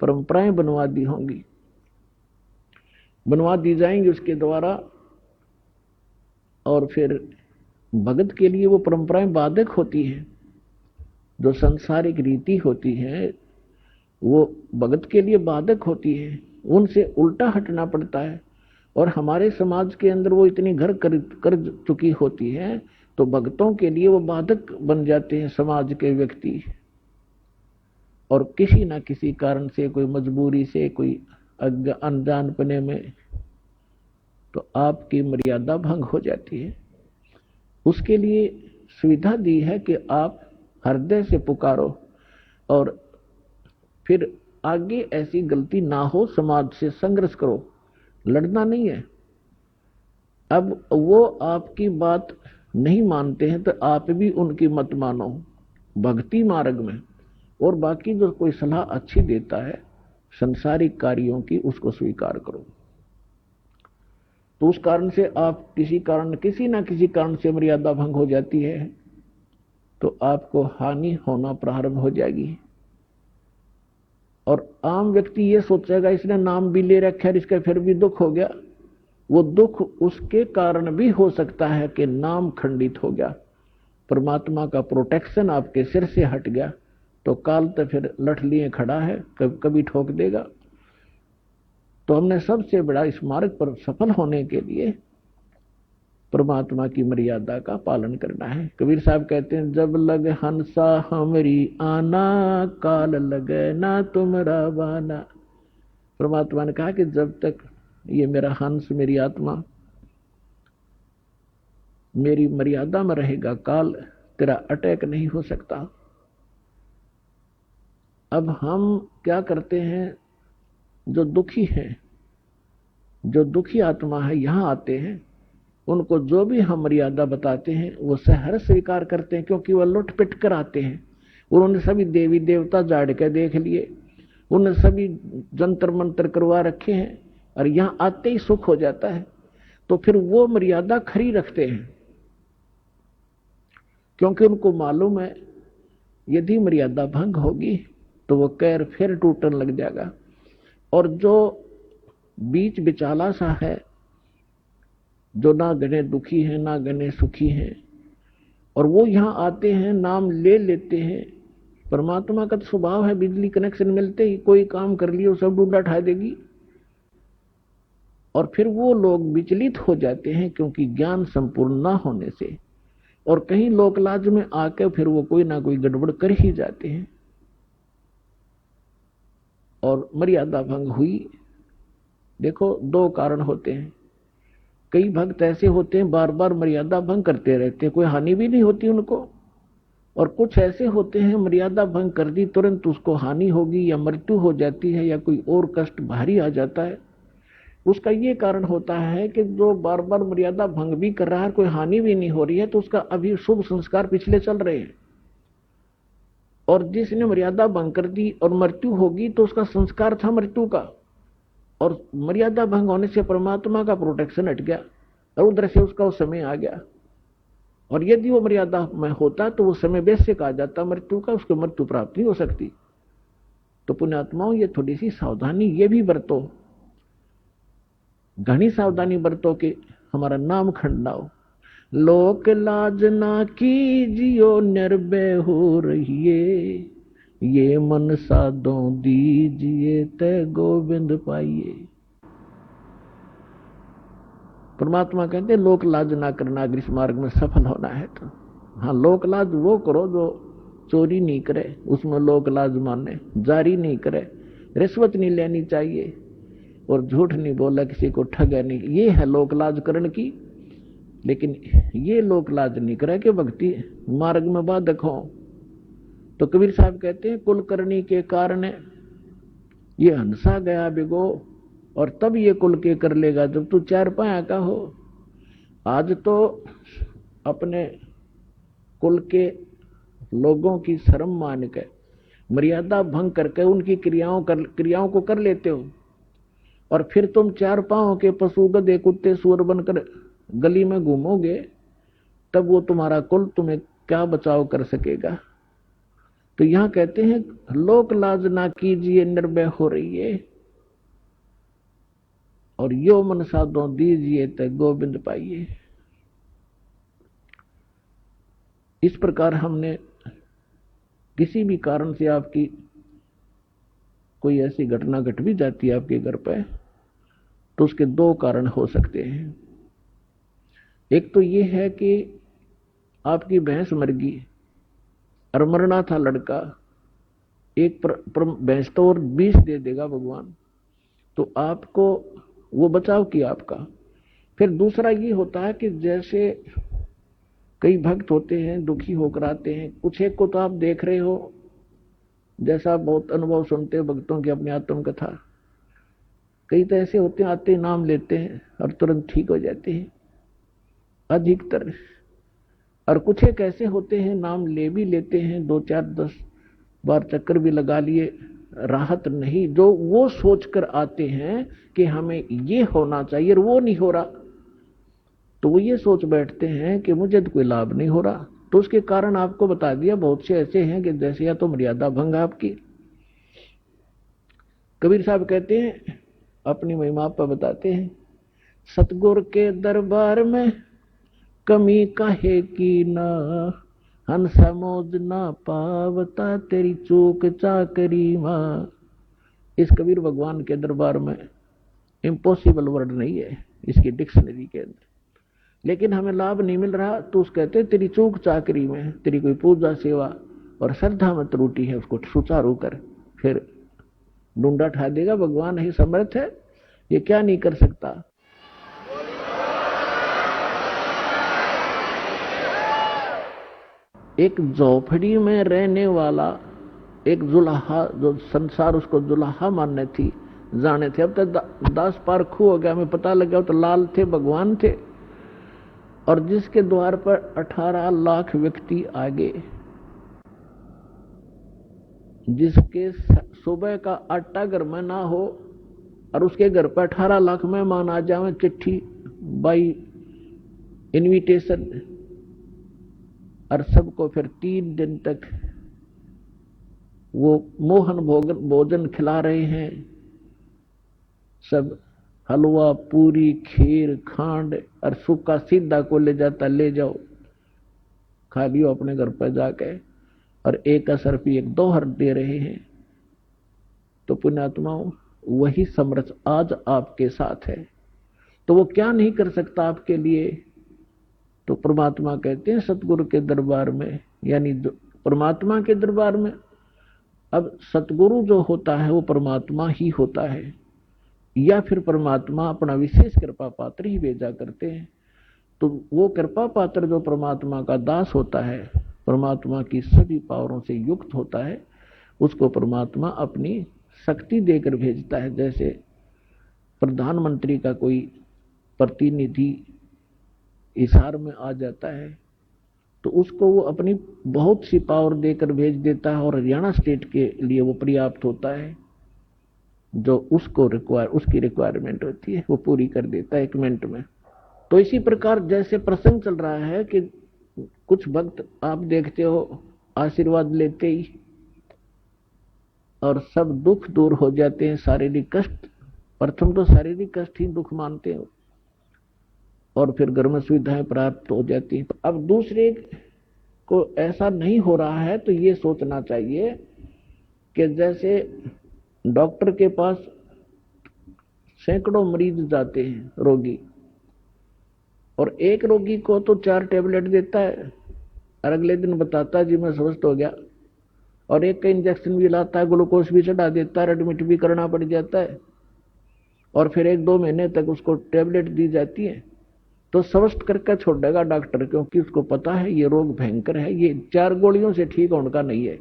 [SPEAKER 2] परंपराएं बनवा दी होंगी, बनवा दी जाएंगी उसके द्वारा, और फिर भगत के लिए वो परंपराएं बाधक होती हैं। जो सांसारिक रीति होती है वो भगत के लिए बाधक होती है, उनसे उल्टा हटना पड़ता है। और हमारे समाज के अंदर वो इतनी घर कर चुकी होती है, तो भक्तों के लिए वो बाधक बन जाते हैं समाज के व्यक्ति। और किसी ना किसी कारण से, कोई मजबूरी से, कोई अनजानपने में, तो आपकी मर्यादा भंग हो जाती है। उसके लिए सुविधा दी है कि आप हृदय से पुकारो, और फिर आगे ऐसी गलती ना हो, समाज से संघर्ष करो। लड़ना नहीं है। अब वो आपकी बात नहीं मानते हैं तो आप भी उनकी मत मानो भक्ति मार्ग में, और बाकी जो कोई सलाह अच्छी देता है संसारिक कार्यों की, उसको स्वीकार करो। तो उस कारण से आप किसी ना किसी कारण से मर्यादा भंग हो जाती है, तो आपको हानि होना प्रारंभ हो जाएगी। और आम व्यक्ति ये सोचेगा इसने नाम भी ले रखा है, इसका फिर भी दुख हो गया। वो दुख उसके कारण भी हो सकता है कि नाम खंडित हो गया, परमात्मा का प्रोटेक्शन आपके सिर से हट गया, तो काल तो फिर लठ लिए खड़ा है, कभी ठोक देगा। तो हमने सबसे बड़ा इस मार्ग पर सफल होने के लिए परमात्मा की मर्यादा का पालन करना है। कबीर साहब कहते हैं, जब लग हंसा हमरी आना, काल लगे ना तुमरा बाना। परमात्मा ने कहा कि जब तक ये मेरा हंस, मेरी आत्मा मेरी मर्यादा में रहेगा, काल तेरा अटैक नहीं हो सकता। अब हम क्या करते हैं, जो दुखी हैं, जो दुखी आत्मा है, यहां आते हैं, उनको जो भी हम मर्यादा बताते हैं वो सहर्ष स्वीकार करते हैं, क्योंकि वह लुट पिट कर आते हैं। उन्होंने सभी देवी देवता जाड़ के देख लिए, उन्होंने सभी जंतर मंत्र करवा रखे हैं, और यहां आते ही सुख हो जाता है। तो फिर वो मर्यादा खरी रखते हैं, क्योंकि उनको मालूम है यदि मर्यादा भंग होगी तो वो कैर फिर टूटने लग जाएगा। और जो बीच बिचाला सा है, जो ना गने दुखी है ना गने सुखी है, और वो यहां आते हैं, नाम ले लेते हैं। परमात्मा का तो स्वभाव है, बिजली कनेक्शन मिलते ही कोई काम कर लियो सब डूडा उठा देगी। और फिर वो लोग विचलित हो जाते हैं, क्योंकि ज्ञान संपूर्ण ना होने से, और कहीं लोक लाज में आकर फिर वो कोई ना कोई गड़बड़ कर ही जाते हैं, और मर्यादा भंग हुई। देखो, 2 कारण होते हैं। कई भक्त ऐसे होते हैं बार बार मर्यादा भंग करते रहते हैं, कोई हानि भी नहीं होती उनको। और कुछ ऐसे होते हैं मर्यादा भंग कर दी, तुरंत उसको हानि होगी या मृत्यु हो जाती है या कोई और कष्ट भारी आ जाता है। उसका ये कारण होता है कि जो बार बार मर्यादा भंग भी कर रहा है, कोई हानि भी नहीं हो रही है, तो उसका अभी शुभ संस्कार पिछले चल रहे हैं। और जिसने मर्यादा भंग कर दी और मृत्यु होगी, तो उसका संस्कार था मृत्यु का, और मर्यादा भंग होने से परमात्मा का प्रोटेक्शन हट गया, और उधर से उसका वो समय आ गया। और यदि वो मर्यादा में होता तो वो समय वैसे कहा जाता मृत्यु का, उसको मृत्यु प्राप्त नहीं हो सकती। तो पुण्यात्माओं ये थोड़ी सी सावधानी ये भी बरतो, घनी सावधानी बरतो कि हमारा नाम खंड ना हो। लोक लाज ना कीजियो निर्भय हो रहिए, ये मन साधो दीजिए ते गोविंद पाइए। परमात्मा कहते हैं लोक लाज ना करना अगर इस मार्ग में सफल होना है तो। हाँ, लोक लाज वो करो जो चोरी नहीं करे, उसमें लोक लाज माने, जारी नहीं करे, रिश्वत नहीं लेनी चाहिए और झूठ नहीं बोला, किसी को ठगा नहीं, ये है लोक लाज करण की। लेकिन ये लोक लाज नहीं करे कि भक्ति मार्ग में बाधक हो। तो कबीर साहब कहते हैं कुल करनी के कारण ये हंसा गया बिगो, और तब ये कुल के कर लेगा जब तू चार पाया का हो। आज तो अपने कुल के लोगों की शर्म मान के मर्यादा भंग करके उनकी क्रियाओं को कर लेते हो, और फिर तुम चार पांव के पशु गधे कुत्ते सुअर बनकर गली में घूमोगे, तब वो तुम्हारा कुल तुम्हें क्या बचाव कर सकेगा। तो यहां कहते हैं लोक लाज ना कीजिए निर्भय हो रही है, और यो मन साधो दीजिए तो गोविंद पाइए। इस प्रकार हमने किसी भी कारण से आपकी कोई ऐसी घटना घट भी जाती है आपके घर पे, तो उसके दो कारण हो सकते हैं। एक तो ये है कि आपकी भैंस मर गई और मरना था लड़का, एक भैंस तो और 20 दे देगा भगवान, तो आपको वो बचाव किया आपका। फिर दूसरा ये होता है कि जैसे कई भक्त होते हैं दुखी होकर आते हैं, कुछ एक को तो आप देख रहे हो, जैसा बहुत अनुभव सुनते हो भक्तों की अपनी आत्मकथा, कई तो ऐसे होते हैं आते नाम लेते हैं और तुरंत ठीक हो जाते हैं अधिकतर, और कुछ एक ऐसे होते हैं नाम ले भी लेते हैं, 2 4 10 बार चक्कर भी लगा लिए, राहत नहीं, जो वो सोचकर आते हैं कि हमें ये होना चाहिए और वो नहीं हो रहा, तो वो ये सोच बैठते हैं कि मुझे तो कोई लाभ नहीं हो रहा। तो उसके कारण आपको बता दिया बहुत से ऐसे हैं कि जैसे या तो मर्यादा भंग आपकी। कबीर साहब कहते हैं अपनी महिमा पर बताते हैं, सतगुर के दरबार में कमी काहे की ना, हंस मोज ना पावता तेरी चूक चाकरी मां। इस कबीर भगवान के दरबार में इम्पॉसिबल वर्ड नहीं है इसकी डिक्शनरी के अंदर, लेकिन हमें लाभ नहीं मिल रहा, तो उस कहते तेरी चूक चाकरी में, तेरी कोई पूजा सेवा और श्रद्धा में त्रुटि है, उसको सुचारू कर, फिर डूंडा ठा देगा। भगवान ही समर्थ है, ये क्या नहीं कर सकता। एक झोपड़ी में रहने वाला एक जुलाहा, जो संसार उसको जुलाहा मानने थी जाने थे, अब तक 10 पार खू हो गया, हमें पता लगा तो लाल थे भगवान थे, और जिसके द्वार पर 18 लाख व्यक्ति आ गए, जिसके सुबह का आटा घर में ना हो और उसके घर पर 18 लाख मेहमान आ जाए, चिट्ठी बाई इनविटेशन, और सबको फिर 3 दिन तक वो मोहन भोजन खिला रहे हैं, सब हलवा पूरी खीर खांड और सूखा सीधा को ले जाता, ले जाओ खा लियो अपने घर पर जाके, और एक असर भी 1 दोहर दे रहे हैं। तो पुण्यात्माओं वही समर्थ आज आपके साथ है, तो वो क्या नहीं कर सकता आपके लिए। तो परमात्मा कहते हैं सतगुरु के दरबार में, यानी परमात्मा के दरबार में, अब सतगुरु जो होता है वो परमात्मा ही होता है, या फिर परमात्मा अपना विशेष कृपा पात्र ही भेजा करते हैं। तो वो कृपा पात्र जो परमात्मा का दास होता है, परमात्मा की सभी पावरों से युक्त होता है, उसको परमात्मा अपनी शक्ति देकर भेजता है। जैसे प्रधानमंत्री का कोई प्रतिनिधि हिसार में आ जाता है, तो उसको वो अपनी बहुत सी पावर देकर भेज देता है, और हरियाणा स्टेट के लिए वो पर्याप्त होता है, जो उसको उसकी रिक्वायरमेंट होती है वो पूरी कर देता है 1 मिनट में। तो इसी प्रकार जैसे प्रसंग चल रहा है कि कुछ भक्त आप देखते हो आशीर्वाद लेते ही और सब दुख दूर हो जाते हैं। शारीरिक कष्ट, प्रथम तो शारीरिक कष्ट ही दुख मानते हैं और फिर घर में सुविधाएं प्राप्त हो जाती हैं। अब दूसरे को ऐसा नहीं हो रहा है तो ये सोचना चाहिए कि जैसे डॉक्टर के पास सैकड़ों मरीज जाते हैं रोगी, और एक रोगी को तो 4 टैबलेट देता है और अगले दिन बताता है जी मैं स्वस्थ हो गया, और एक का इंजेक्शन भी लाता है, ग्लूकोज भी चढ़ा देता है, एडमिट भी करना पड़ जाता है, और फिर 1-2 महीने तक उसको टैबलेट दी जाती है। तो स्वस्थ करके छोड़ेगा डॉक्टर, क्योंकि उसको पता है ये रोग भयंकर है, ये 4 गोलियों से ठीक होने का नहीं है।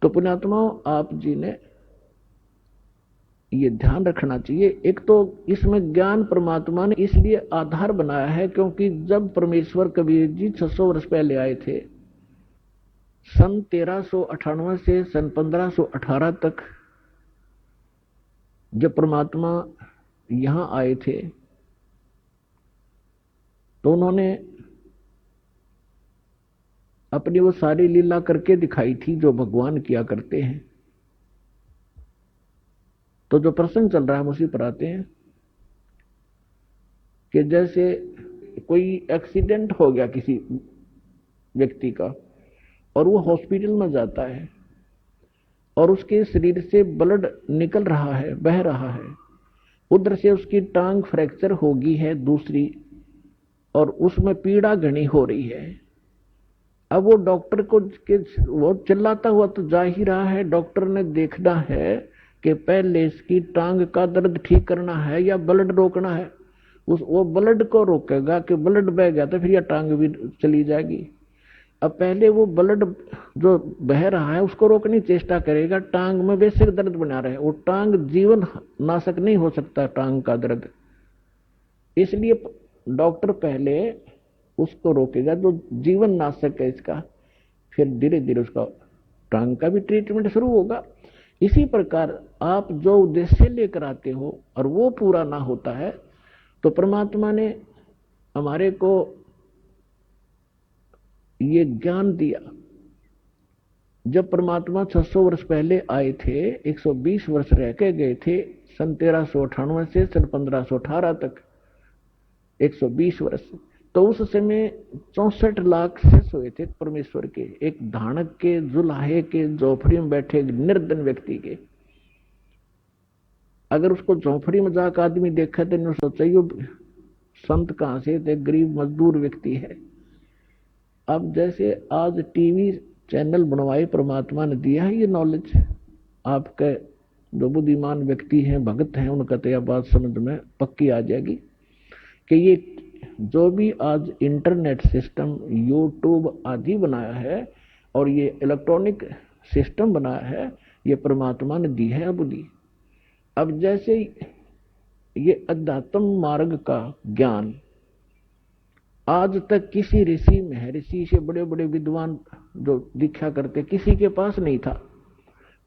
[SPEAKER 2] तो पुण्यात्माओं, आप जी ने ये ध्यान रखना चाहिए। एक तो इसमें ज्ञान परमात्मा ने इसलिए आधार बनाया है क्योंकि जब परमेश्वर कबीर जी 600 वर्ष पहले आए थे, सन 1398 से सन 1518 तक जब परमात्मा यहां आए थे तो उन्होंने अपनी वो सारी लीला करके दिखाई थी जो भगवान किया करते हैं। तो जो प्रसंग चल रहा है हम उसी पर आते हैं कि जैसे कोई एक्सीडेंट हो गया किसी व्यक्ति का और वो हॉस्पिटल में जाता है और उसके शरीर से ब्लड निकल रहा है, बह रहा है, उधर से उसकी टांग फ्रैक्चर होगी है दूसरी, और उसमें पीड़ा घनी हो रही है। अब वो डॉक्टर को वो चिल्लाता हुआ तो जा ही रहा है, डॉक्टर ने देखना है कि पहले इसकी टांग का दर्द ठीक करना है या ब्लड रोकना है। वो ब्लड को रोकेगा कि ब्लड बह गया तो फिर यह टांग भी चली जाएगी। अब पहले वो ब्लड जो बह रहा है उसको रोकने की चेष्टा करेगा, टांग में बेसिक दर्द बना रहे। वो टांग जीवन नाशक नहीं हो सकता, टांग का दर्द, इसलिए डॉक्टर पहले उसको रोकेगा जो जीवन नाशक है इसका, फिर धीरे धीरे उसका टांग का भी ट्रीटमेंट शुरू होगा। इसी प्रकार आप जो उद्देश्य लेकर आते हो और वो पूरा ना होता है तो परमात्मा ने हमारे को ये ज्ञान दिया। जब परमात्मा 600 वर्ष पहले आए थे, 120 वर्ष रह के गए थे, सन 1398 से सन 1518 तक 120 वर्ष। तो उस समय 64 लाख शिष्य हुए थे परमेश्वर के, एक धानक के, जुलाहे के, झोपड़ी में बैठे निर्धन व्यक्ति के। अगर उसको झोपड़ी में जाकर आदमी देखा तो सोचा ये संत कहां से थे, गरीब मजदूर व्यक्ति है। अब जैसे आज टीवी चैनल बनवाए परमात्मा ने दिया है ये नॉलेज, आपके जो बुद्धिमान व्यक्ति हैं, भगत हैं, उनका तो यह बात समझ में पक्की आ जाएगी कि ये जो भी आज इंटरनेट सिस्टम, यूट्यूब आदि बनाया है और ये इलेक्ट्रॉनिक सिस्टम बनाया है, ये परमात्मा ने दी है बुद्धि। अब जैसे ये अध्यात्म मार्ग का ज्ञान आज तक किसी ऋषि, महर्षि से बड़े बड़े विद्वान जो दीक्षा करते किसी के पास नहीं था,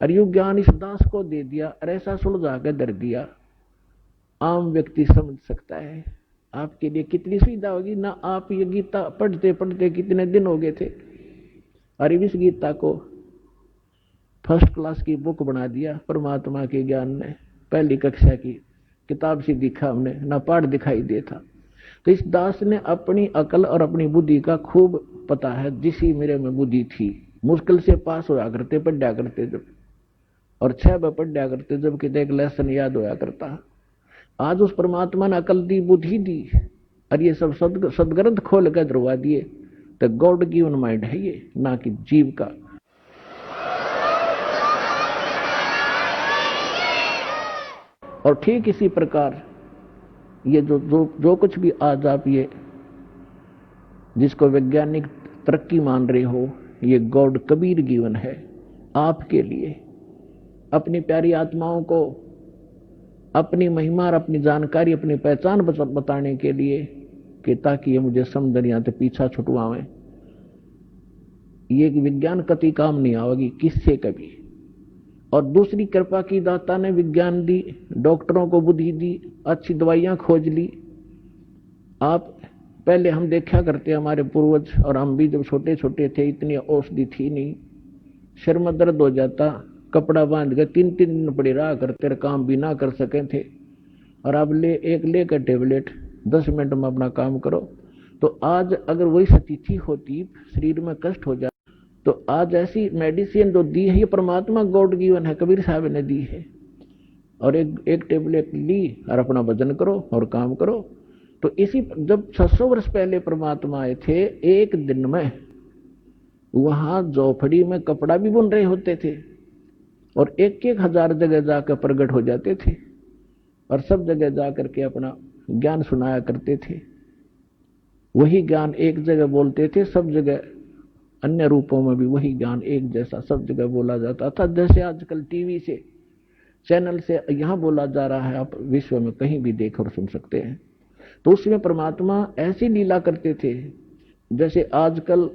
[SPEAKER 2] और यू ज्ञान इस दास को दे दिया और ऐसा सुलझा के दर दिया, आम व्यक्ति समझ सकता है। आपके लिए कितनी सुविधा होगी ना। आप ये गीता पढ़ते पढ़ते कितने दिन हो गए थे, और इस गीता को फर्स्ट क्लास की बुक बना दिया परमात्मा के ज्ञान ने। पहली कक्षा की किताब से दिखा हमने, ना पाठ दिखाई देता। तो इस दास ने अपनी अकल और अपनी बुद्धि का खूब पता है, जिसी मेरे में बुद्धि थी। मुश्किल से पास होया करते, पढ़ा करते जब, और 6 बार पढ़ा करते जब कि एक लेसन याद होया करता। आज उस परमात्मा ने अकल दी, बुद्धि दी, और ये सब सदग्रंथ खोल कर दरवा दिए। तो गॉड गिवन माइंड है ये, ना कि जीव का। और ठीक इसी प्रकार ये जो कुछ भी आज आप ये जिसको वैज्ञानिक तरक्की मान रहे हो, ये गॉड कबीर गिवन है आपके लिए, अपनी प्यारी आत्माओं को अपनी महिमा और अपनी जानकारी, अपनी पहचान बताने के लिए, कि ताकि ये मुझे समझ यहाँ से पीछा छुटवावें। ये विज्ञान कति काम नहीं आवेगी किससे कभी। और दूसरी कृपा की दाता ने विज्ञान दी, डॉक्टरों को बुद्धि दी, अच्छी दवाइयां खोज ली। आप पहले हम देखा करते हमारे पूर्वज और हम भी जब छोटे छोटे थे, इतनी औषधि थी नहीं। सिर में दर्द हो जाता कपड़ा बांध के 3-3 दिन पड़ी रहा करते, काम भी ना कर सके थे। और अब लेकर टेबलेट 10 मिनट में अपना काम करो। तो आज अगर वही स्थिति होती, शरीर में कष्ट हो जाए, तो आज ऐसी मेडिसिन जो दी है ये परमात्मा गॉड गिवन है, कबीर साहब ने दी है। और एक टेबलेट ली और अपना भजन करो और काम करो। तो इसी जब 600 वर्ष पहले परमात्मा आए थे, एक दिन में वहां झोपड़ी में कपड़ा भी बुन रहे होते थे और 1-1 हजार जगह जाकर प्रकट हो जाते थे और सब जगह जाकर के अपना ज्ञान सुनाया करते थे। वही ज्ञान एक जगह बोलते थे, सब जगह अन्य रूपों में भी वही ज्ञान एक जैसा सब जगह बोला जाता था। जैसे आजकल टीवी से, चैनल से यहां बोला जा रहा है, आप विश्व में कहीं भी देख और सुन सकते हैं। तो उसमें परमात्मा ऐसी लीला करते थे जैसे आजकल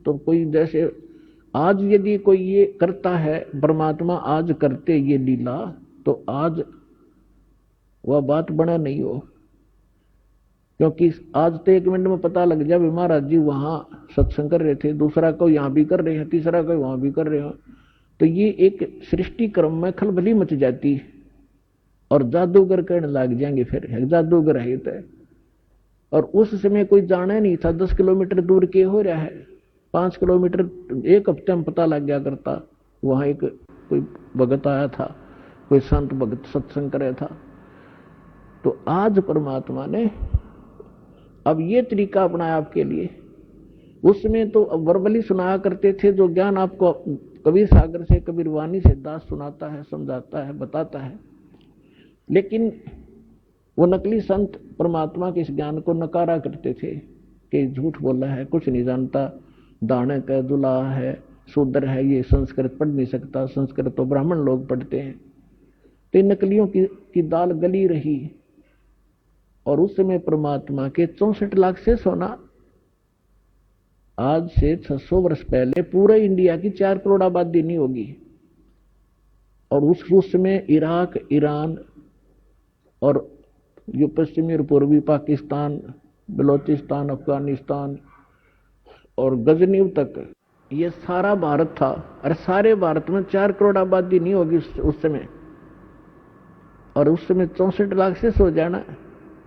[SPEAKER 2] तो कोई, जैसे आज यदि कोई ये करता है, परमात्मा आज करते ये लीला, तो आज वह बात बना नहीं हो। क्योंकि आज तो 1 मिनट में पता लग जाए महाराज जी वहां सत्संग कर रहे थे, दूसरा को यहां भी कर रहे हैं, तीसरा को वहां भी कर रहे हैं। तो ये एक सृष्टि क्रम में खलबली मच जाती है और जादूगर कहने लग जाएंगे फिर जादूगर है तो। और उस समय कोई जाना नहीं था 10 किलोमीटर दूर के हो रहा है, 5 किलोमीटर 1 हफ्ते में पता लग गया करता। वहां एक कोई भगत आया था, कोई संत भगत सत्संग कर रहा था। तो आज परमात्मा ने अब ये तरीका अपनाया आपके लिए। उसमें तो वर्बली सुनाया करते थे, जो ज्ञान आपको कबीर सागर से, कबीर वाणी से दास सुनाता है, समझाता है, बताता है। लेकिन वो नकली संत परमात्मा के इस ज्ञान को नकारा करते थे कि झूठ बोला है, कुछ नहीं जानता, दानक है, दुल्हा है, शूद्र है, ये संस्कृत पढ़ नहीं सकता, संस्कृत तो ब्राह्मण लोग पढ़ते हैं। तो नकलियों की दाल गली रही। और उस समय परमात्मा के 64 लाख से सोना, आज से 600 वर्ष पहले पूरे इंडिया की 4 करोड़ आबादी नहीं होगी। और उस समय इराक, ईरान और जो पश्चिमी और पूर्वी पाकिस्तान, बलोचिस्तान, अफगानिस्तान और गजनी तक, ये सारा भारत था। और सारे भारत में 4 करोड़ आबादी नहीं होगी उस समय। और उस समय 64 लाख से सो जाना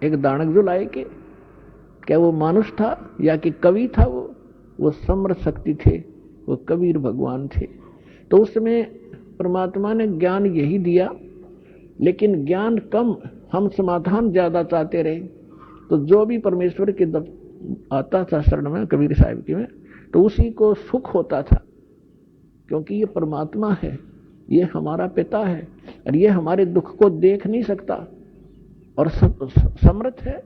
[SPEAKER 2] एक दानक जो लाए के, क्या वो मानुष था या कि कवि था? वो समर्थ शक्ति थे, वो कबीर भगवान थे। तो उस समय परमात्मा ने ज्ञान यही दिया, लेकिन ज्ञान कम, हम समाधान ज्यादा चाहते रहे। तो जो भी परमेश्वर के आता था शरण में, कबीर साहिब की में, तो उसी को सुख होता था, क्योंकि ये परमात्मा है, ये हमारा पिता है और ये हमारे दुख को देख नहीं सकता और समर्थ है।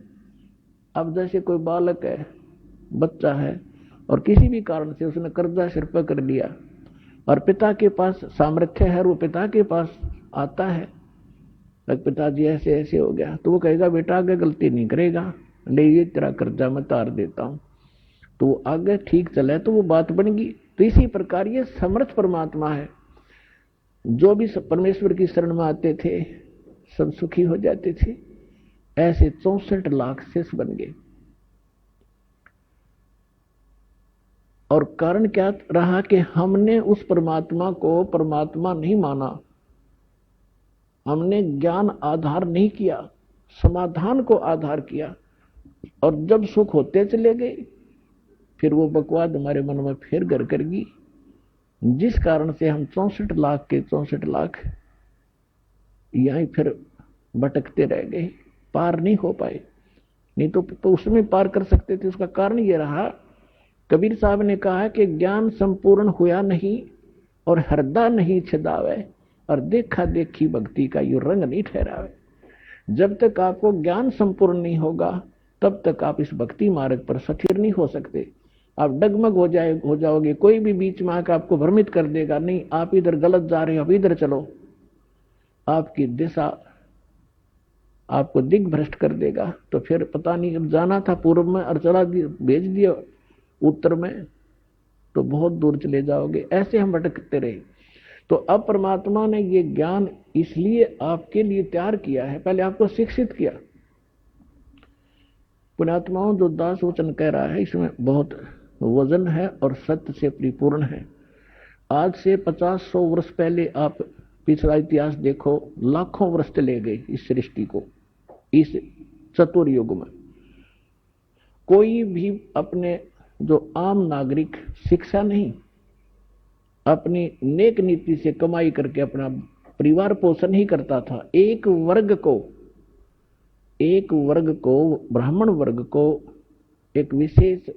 [SPEAKER 2] अब जैसे कोई बालक है, बच्चा है, और किसी भी कारण से उसने कर्जा सिर पर कर लिया और पिता के पास सामर्थ्य है और वो पिता के पास आता है, पिताजी ऐसे ऐसे हो गया, तो वो कहेगा बेटा आगे गलती नहीं करेगा, ले ये तेरा कर्जा मैं तार देता हूं, तो आगे ठीक चले तो वो बात बन गई। तो इसी प्रकार ये समर्थ परमात्मा है। जो भी परमेश्वर की शरण में आते थे सब सुखी हो जाते थे। ऐसे 64 लाख शिष्य बन गए। और कारण क्या रहा कि हमने उस परमात्मा को परमात्मा नहीं माना, हमने ज्ञान आधार नहीं किया, समाधान को आधार किया। और जब सुख होते चले गए, फिर वो बकवाद हमारे मन में फिर घर कर गई, जिस कारण से हम 64 लाख के 64 लाख यहीं फिर भटकते रह गए, पार नहीं हो पाए। नहीं तो उसमें पार कर सकते थे। उसका कारण ये रहा, कबीर साहब ने कहा कि ज्ञान संपूर्ण हुआ नहीं और हृदय नहीं छिदावे, और देखा देखी भक्ति का यो रंग नहीं ठहरावे। जब तक आपको ज्ञान संपूर्ण नहीं होगा तब तक आप इस भक्ति मार्ग पर स्थिर नहीं हो सकते। आप डगमग हो जाओगे। कोई भी बीच में आकर आपको भ्रमित कर देगा, नहीं आप इधर गलत जा रहे हो, अब इधर चलो, आपकी दिशा आपको दिग्भ्रष्ट कर देगा। तो फिर पता नहीं, अब जाना था पूर्व में और चला भेज दिया उत्तर में, तो बहुत दूर चले जाओगे। ऐसे हम भटकते रहे। तो अब परमात्मा ने ये ज्ञान इसलिए आपके लिए तैयार किया है, पहले आपको शिक्षित किया। पुण्यात्माओं, जो दास वचन कह रहा है इसमें बहुत वजन है और सत्य से परिपूर्ण है। आज से 50-100 वर्ष पहले आप पिछला इतिहास देखो, लाखों वर्ष चले गए इस सृष्टि को, इस चतुर युग में। कोई भी अपने जो आम नागरिक शिक्षा नहीं, अपनी नेक नीति से कमाई करके अपना परिवार पोषण ही करता था। एक वर्ग को ब्राह्मण वर्ग को एक विशेष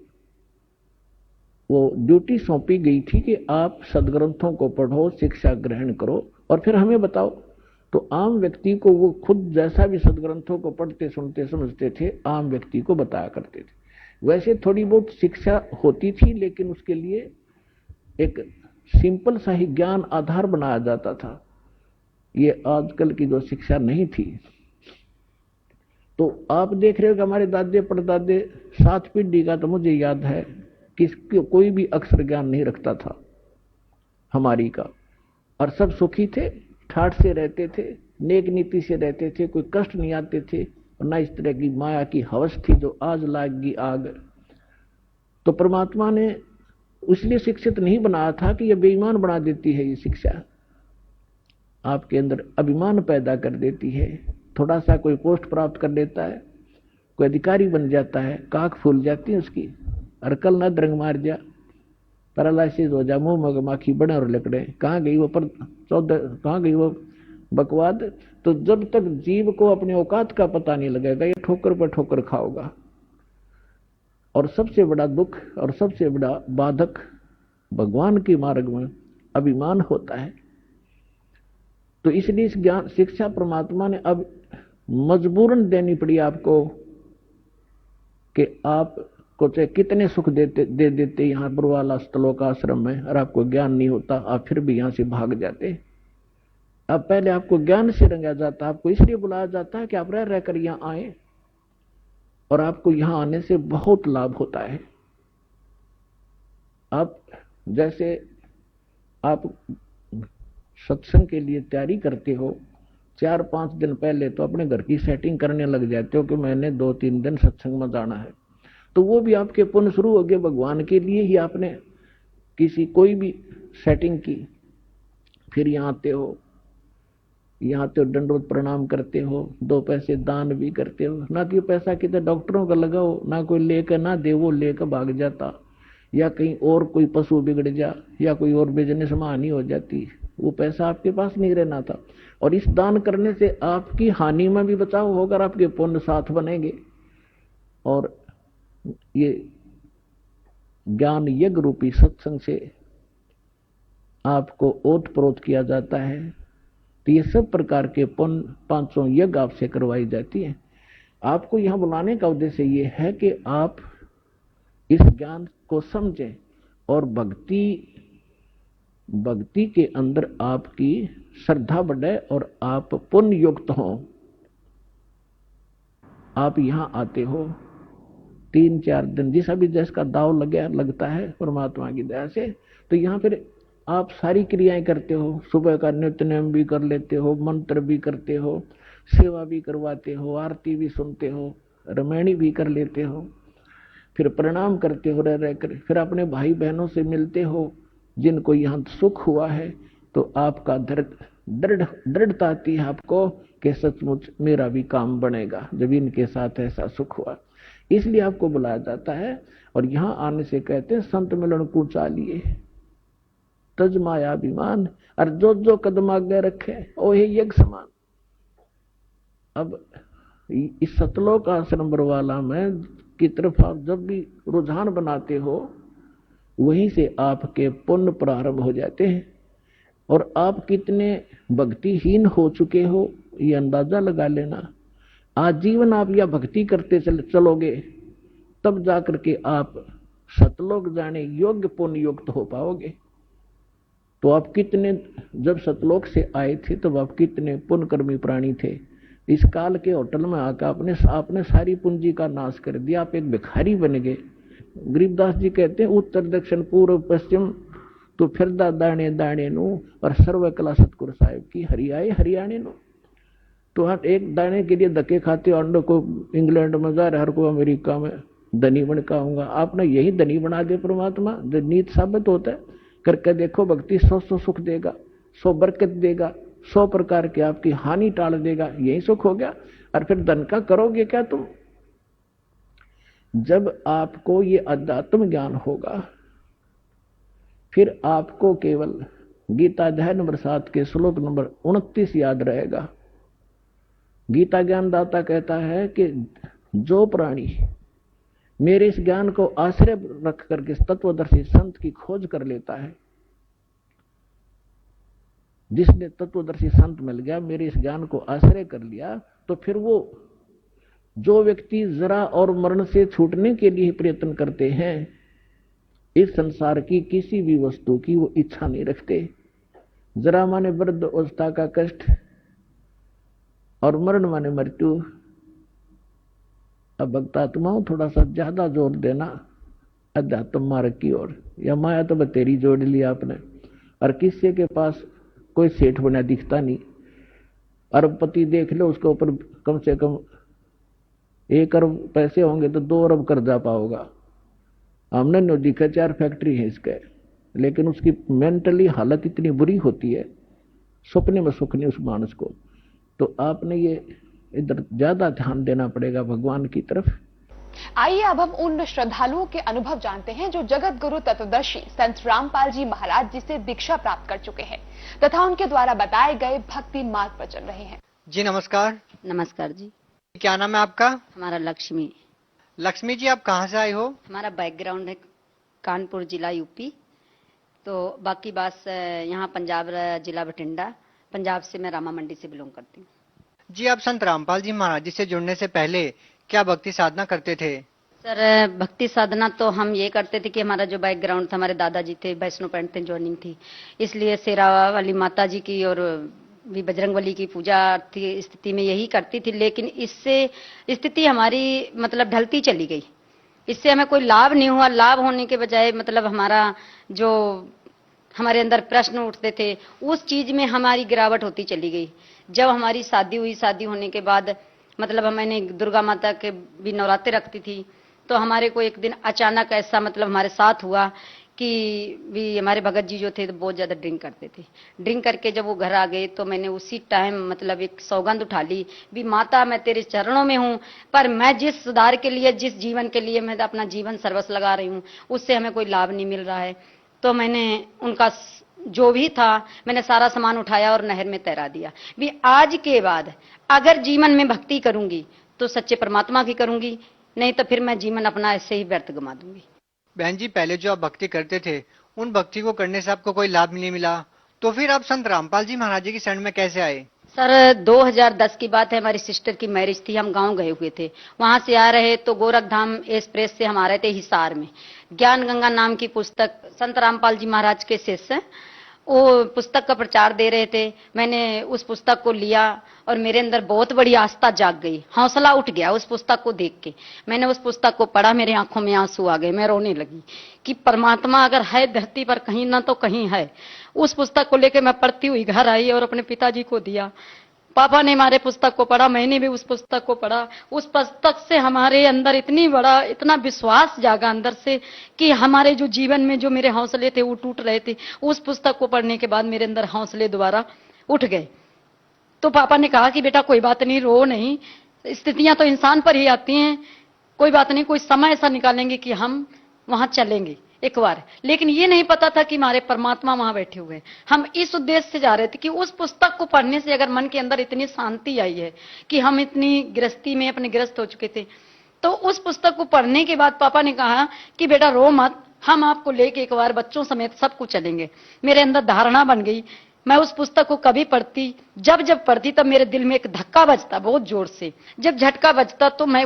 [SPEAKER 2] वो ड्यूटी सौंपी गई थी कि आप सदग्रंथों को पढ़ो, शिक्षा ग्रहण करो और फिर हमें बताओ। तो आम व्यक्ति को वो खुद जैसा भी सदग्रंथों को पढ़ते सुनते समझते थे, आम व्यक्ति को बताया करते थे। वैसे थोड़ी बहुत शिक्षा होती थी, लेकिन उसके लिए एक सिंपल सा ही ज्ञान आधार बनाया जाता था। ये आजकल की जो शिक्षा नहीं थी। तो आप देख रहे हो कि हमारे दादे परदादे 7 पीढ़ी का तो मुझे याद है कि कोई भी अक्षर ज्ञान नहीं रखता था हमारी का, और सब सुखी थे, ठाठ से रहते थे, नेक नीति से रहते थे, कोई कष्ट नहीं आते थे, और ना इस तरह की माया की हवस थी जो आज लागी आग। तो परमात्मा ने इसलिए शिक्षित नहीं बनाया था कि यह बेईमान बना देती है। ये शिक्षा आपके अंदर अभिमान पैदा कर देती है। थोड़ा सा कोई पोस्ट प्राप्त कर लेता है, कोई अधिकारी बन जाता है, काख फूल जाती है उसकी, अरकल न द्रंग मार जा, पैरालाइसिस हो जा, मुंह मगमाखी बने और लकड़े, कहाँ गई वो बकवाद। तो जब तक जीव को अपने औकात का पता नहीं लगेगा, ये ठोकर पर ठोकर खाओगा। और सबसे बड़ा दुख और सबसे बड़ा बाधक भगवान के मार्ग में अभिमान होता है। तो इसलिए इस ज्ञान शिक्षा परमात्मा ने अब मजबूरन देनी पड़ी आपको कि आपको चाहे कितने सुख दे देते यहाँ बुरवाला स्थलों का आश्रम में, और आपको ज्ञान नहीं होता, आप फिर भी यहाँ से भाग जाते। अब पहले आपको ज्ञान से रंगा जाता, आपको इसलिए बुलाया जाता है कि आप रह रहकर यहाँ आए, और आपको यहाँ आने से बहुत लाभ होता है। आप जैसे आप सत्संग के लिए तैयारी करते हो, 4-5 दिन पहले तो अपने घर की सेटिंग करने लग जाते हो कि मैंने 2-3 दिन सत्संग में जाना है। तो वो भी आपके पुण्य शुरू हो गए, भगवान के लिए ही आपने किसी कोई भी सेटिंग की। फिर यहाँ आते हो, दंडवत प्रणाम करते हो, 2 पैसे दान भी करते हो। ना कि पैसा कितने डॉक्टरों का लगाओ, ना कोई लेकर ना दे, वो लेकर भाग जाता, या कहीं और कोई पशु बिगड़ जा, या कोई और बिजनेस में हानि हो जाती, वो पैसा आपके पास नहीं रहना था। और इस दान करने से आपकी हानि में भी बचाव होगा, आपके पुण्य साथ बनेंगे। और ये ज्ञान यज्ञ रूपी सत्संग से आपको ओत प्रोत किया जाता है। तो ये सब प्रकार के पुण्य 500 यज्ञ आपसे करवाई जाती है। आपको यहाँ बुलाने का उद्देश्य ये है कि आप इस ज्ञान को समझें और भक्ति के अंदर आपकी श्रद्धा बढ़े और आप पुण्य युक्त हों। आप यहाँ आते हो 3-4 दिन, जिस अभी जैसा दाव लगता है परमात्मा की दया से, तो यहाँ फिर आप सारी क्रियाएं करते हो। सुबह का नित्य नियम भी कर लेते हो, मंत्र भी करते हो, सेवा भी करवाते हो, आरती भी सुनते हो, रमैणी भी कर लेते हो, फिर प्रणाम करते हो रह कर, फिर अपने भाई बहनों से मिलते हो जिनको यहाँ सुख हुआ है। तो आपका दृढ़ता आती है आपको कि सचमुच मेरा भी काम बनेगा जब इनके साथ ऐसा सुख हुआ। इसलिए आपको बुलाया जाता है। और यहाँ आने से कहते हैं संत मिलन को चालिए तज माया अभिमान, और जो कदम आगे रखे ओ हे यज्ञ समान। अब इस सतलोक आश्रम बरवाला में की तरफ आप जब भी रुझान बनाते हो, वहीं से आपके पुण्य प्रारंभ हो जाते हैं। और आप कितने भक्तिहीन हो चुके हो ये अंदाजा लगा लेना। आजीवन आप यह भक्ति करते चलोगे, तब जाकर के आप सतलोक जाने योग्य पुण्य युक्त हो पाओगे। तो आप कितने जब सतलोक से आए थे तब आप कितने पुण्यकर्मी प्राणी थे। इस काल के होटल में आकर आपने सारी पूंजी का नाश कर दिया, आप एक भिखारी बन गए। गरीबदास जी कहते हैं उत्तर दक्षिण पूर्व पश्चिम तो फिरदा दाणे दाणे नु, और सर्व कला सतगुरु साहिब की हरियाए हरियाणे नु। तो आप एक दाने के लिए धक्के खाते, अंडो को इंग्लैंड में जा रहे, हर को अमेरिका में धनी बन का होगा। आपने यही धनी बना दे परमात्मा, जो नीत साबित होता है। करके देखो, भक्ति 100 सुख देगा, 100 बरकत देगा, 100 प्रकार की आपकी हानि टाल देगा, यही सुख हो गया। और फिर धन का करोगे क्या तुम? जब आपको ये अध्यात्म ज्ञान होगा, फिर आपको केवल गीता अध्याय नंबर 7 के श्लोक नंबर 29 याद रहेगा। गीता ज्ञानदाता कहता है कि जो प्राणी मेरे इस ज्ञान को आश्रय रख करके तत्वदर्शी संत की खोज कर लेता है, जिसने तत्वदर्शी संत मिल गया, मेरे इस ज्ञान को आश्रय कर लिया, तो फिर वो जो व्यक्ति जरा और मरण से छूटने के लिए प्रयत्न करते हैं, इस संसार की किसी भी वस्तु की वो इच्छा नहीं रखते। जरा माने वृद्ध अवस्था का कष्ट और मरण माने मृत्यु। अब भक्तात्माओं थोड़ा सा ज्यादा जोर देना अध्यात्म मार्ग की ओर। या माया तो बतेरी जोड़ ली आपने, और किसी के पास कोई सेठ बना दिखता नहीं। अरबपति देख लो, उसके ऊपर कम से कम 1 अरब पैसे होंगे तो 2 अरब कर्जा पाओगा। हमने नो दिखा 4 फैक्ट्री है इसके, लेकिन उसकी मेंटली हालत इतनी बुरी होती है, सपने में सुख नहीं उस मानस को। तो आपने ये इधर ज्यादा ध्यान देना पड़ेगा भगवान की तरफ।
[SPEAKER 3] आइए अब हम उन श्रद्धालुओं के अनुभव जानते हैं जो जगत गुरु तत्वदर्शी संत रामपाल जी महाराज जी से दीक्षा प्राप्त कर चुके हैं तथा उनके द्वारा बताए गए भक्ति मार्ग पर चल रहे हैं।
[SPEAKER 4] जी नमस्कार।
[SPEAKER 5] नमस्कार जी।
[SPEAKER 4] क्या नाम है आपका?
[SPEAKER 5] हमारा लक्ष्मी।
[SPEAKER 4] लक्ष्मी जी, आप कहाँ से आए हो?
[SPEAKER 5] हमारा बैकग्राउंड है कानपुर जिला यूपी, तो बाकी बात यहाँ पंजाब जिला बठिंडा, पंजाब से मैं रामा मंडी से बिलोंग करती हूँ।
[SPEAKER 4] जी, आप संत रामपाल जी महाराज जी से जुड़ने से पहले क्या भक्ति साधना करते थे?
[SPEAKER 5] सर, भक्ति साधना तो हम ये करते थे कि हमारा जो बैकग्राउंड था, हमारे दादाजी थे वैष्णो पंडित थे, ज्वाइनिंग थी, इसलिए शेरा वाली माता जी की और भी बजरंगबली की पूजा थी, स्थिति में यही करती थी। लेकिन इससे स्थिति हमारी मतलब ढलती चली गई, इससे हमें कोई लाभ नहीं हुआ। लाभ होने के बजाय मतलब हमारा जो हमारे अंदर प्रश्न उठते थे, उस चीज में हमारी गिरावट होती चली गई। जब हमारी शादी हुई, शादी होने के बाद मतलब मैंने दुर्गा माता के भी नवरात्रे रखती थी, तो हमारे को एक दिन अचानक ऐसा मतलब हमारे साथ हुआ कि भी हमारे भगत जी जो थे तो बहुत ज्यादा ड्रिंक करते थे। ड्रिंक करके जब वो घर आ गए तो मैंने उसी टाइम मतलब एक सौगंध उठा ली, भी माता मैं तेरे चरणों में हूँ, पर मैं जिस सुधार के लिए, जिस जीवन के लिए मैं अपना जीवन सर्वस्व लगा रही हूँ, उससे हमें कोई लाभ नहीं मिल रहा है। तो मैंने उनका जो भी था मैंने सारा सामान उठाया और नहर में तैरा दिया। भी आज के बाद अगर जीवन में भक्ति करूंगी तो सच्चे परमात्मा की करूंगी, नहीं तो फिर मैं जीवन अपना ऐसे ही व्यर्थ गंवा दूंगी।
[SPEAKER 4] बहन जी, पहले जो आप भक्ति करते थे, उन भक्ति को करने से आपको कोई लाभ नहीं मिला, तो फिर आप संत रामपाल जी महाराज जी की शरण में कैसे आए?
[SPEAKER 5] सर, 2010 की बात है, हमारी सिस्टर की मैरिज थी, हम गांव गए हुए थे, वहां से आ रहे तो गोरखधाम एक्सप्रेस से हम आ रहे थे हिसार में। ज्ञान गंगा नाम की पुस्तक संत रामपाल जी महाराज के शिष्य वो पुस्तक का प्रचार दे रहे थे। मैंने उस पुस्तक को लिया और मेरे अंदर बहुत बड़ी आस्था जाग गई, हौसला उठ गया उस पुस्तक को देख के। मैंने उस पुस्तक को पढ़ा, मेरे आंखों में आंसू आ गए, मैं रोने लगी कि परमात्मा अगर है धरती पर कहीं ना तो कहीं है। उस पुस्तक को लेकर मैं पढ़ती हुई घर आई और अपने पिताजी को दिया। पापा ने हमारे पुस्तक को पढ़ा, मैंने भी उस पुस्तक को पढ़ा। उस पुस्तक से हमारे अंदर इतना विश्वास जागा अंदर से कि हमारे जो जीवन में जो मेरे हौसले थे वो टूट रहे थे, उस पुस्तक को पढ़ने के बाद मेरे अंदर हौसले दोबारा उठ गए। तो पापा ने कहा कि बेटा कोई बात नहीं, रो नहीं, स्थितियां तो इंसान पर ही आती हैं, कोई बात नहीं, कोई समय ऐसा निकालेंगे कि हम वहां चलेंगे एक बार। लेकिन ये नहीं पता था कि हमारे परमात्मा वहां बैठे हुए हैं। हम इस उद्देश्य से जा रहे थे कि उस पुस्तक को पढ़ने से अगर मन के अंदर इतनी शांति आई है कि हम इतनी गृहस्थी में अपने ग्रस्त हो चुके थे, तो उस पुस्तक को पढ़ने के बाद पापा ने कहा कि बेटा रो मत, हम आपको लेके एक बार बच्चों समेत सबको चलेंगे। मेरे अंदर धारणा बन गई। मैं उस पुस्तक को कभी पढ़ती, जब पढ़ती तब मेरे दिल में एक धक्का बजता बहुत जोर से। जब झटका बजता तो मैं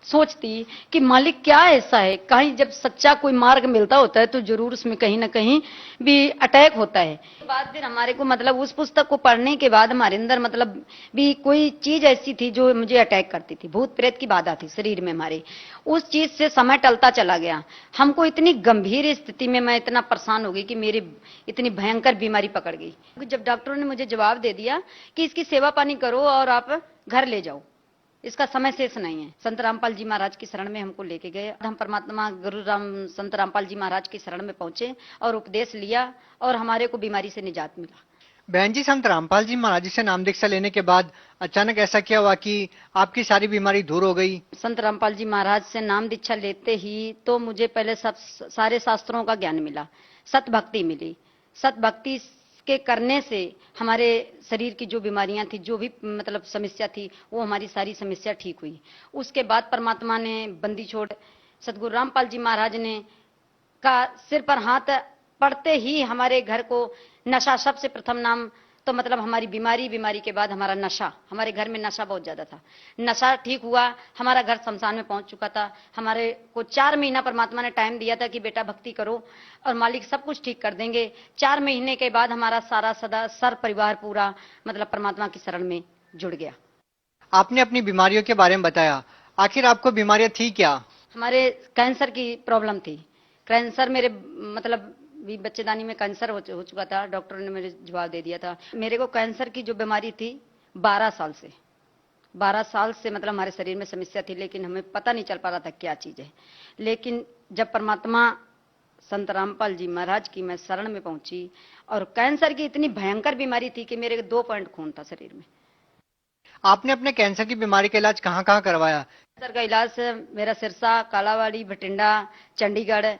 [SPEAKER 5] सोचती कि मालिक क्या ऐसा है, कहीं जब सच्चा कोई मार्ग मिलता होता है तो जरूर उसमें कहीं ना कहीं भी अटैक होता है। बाद फिर हमारे को मतलब उस पुस्तक को पढ़ने के बाद हमारे अंदर मतलब भी कोई चीज ऐसी थी जो मुझे अटैक करती थी, भूत प्रेत की बाधा थी शरीर में हमारे। उस चीज से समय टलता चला गया। हमको इतनी गंभीर स्थिति में मैं इतना परेशान हो गई कि मेरी इतनी भयंकर बीमारी पकड़ गई। जब डॉक्टरों ने मुझे जवाब दे दिया कि इसकी सेवा पानी करो और आप घर ले जाओ, इसका समय शेष नहीं है। संत रामपाल जी महाराज की शरण में हमको लेके गए। हम परमात्मा गुरु संत रामपाल जी महाराज की शरण में पहुंचे और उपदेश लिया और हमारे को बीमारी से निजात मिला।
[SPEAKER 4] बहन जी, संत रामपाल जी महाराज जी से नाम दीक्षा लेने के बाद अचानक ऐसा क्या हुआ कि आपकी सारी बीमारी दूर हो गई?
[SPEAKER 5] संत रामपाल जी महाराज से नाम दीक्षा लेते ही तो मुझे पहले सारे शास्त्रों का ज्ञान मिला, सत भक्ति मिली। सत भक्ति के करने से हमारे शरीर की जो बीमारियां थी, जो भी मतलब समस्या थी, वो हमारी सारी समस्या ठीक हुई। उसके बाद परमात्मा ने बंदी छोड़ सतगुरु रामपाल जी महाराज ने का सिर पर हाथ पड़ते ही हमारे घर को नशा, सबसे प्रथम नाम तो मतलब हमारी बीमारी के बाद हमारा नशा, हमारे घर में नशा बहुत ज्यादा था, नशा ठीक हुआ। हमारा घर शमशान में पहुंच चुका था। हमारे को 4 महीना परमात्मा ने टाइम दिया था कि बेटा भक्ति करो और मालिक सब कुछ ठीक कर देंगे। 4 महीने के बाद हमारा सारा सर परिवार पूरा मतलब परमात्मा की शरण में जुड़ गया।
[SPEAKER 4] आपने अपनी बीमारियों के बारे में बताया, आखिर आपको बीमारियां थी क्या?
[SPEAKER 5] हमारे कैंसर की प्रॉब्लम थी। कैंसर मेरे मतलब भी बच्चेदानी में कैंसर हो चुका था। डॉक्टर ने मुझे जवाब दे दिया था। मेरे को कैंसर की जो बीमारी थी 12 साल से मतलब हमारे शरीर में समस्या थी, लेकिन हमें पता नहीं चल पा रहा था क्या चीज है। लेकिन जब परमात्मा संत रामपाल जी महाराज की मैं शरण में पहुंची और कैंसर की इतनी भयंकर बीमारी थी कि मेरे 2 पॉइंट खून था शरीर में।
[SPEAKER 4] आपने अपने कैंसर की बीमारी का इलाज कहाँ करवाया?
[SPEAKER 5] कैंसर का इलाज मेरा सिरसा, कालावाड़ी, भटिंडा, चंडीगढ़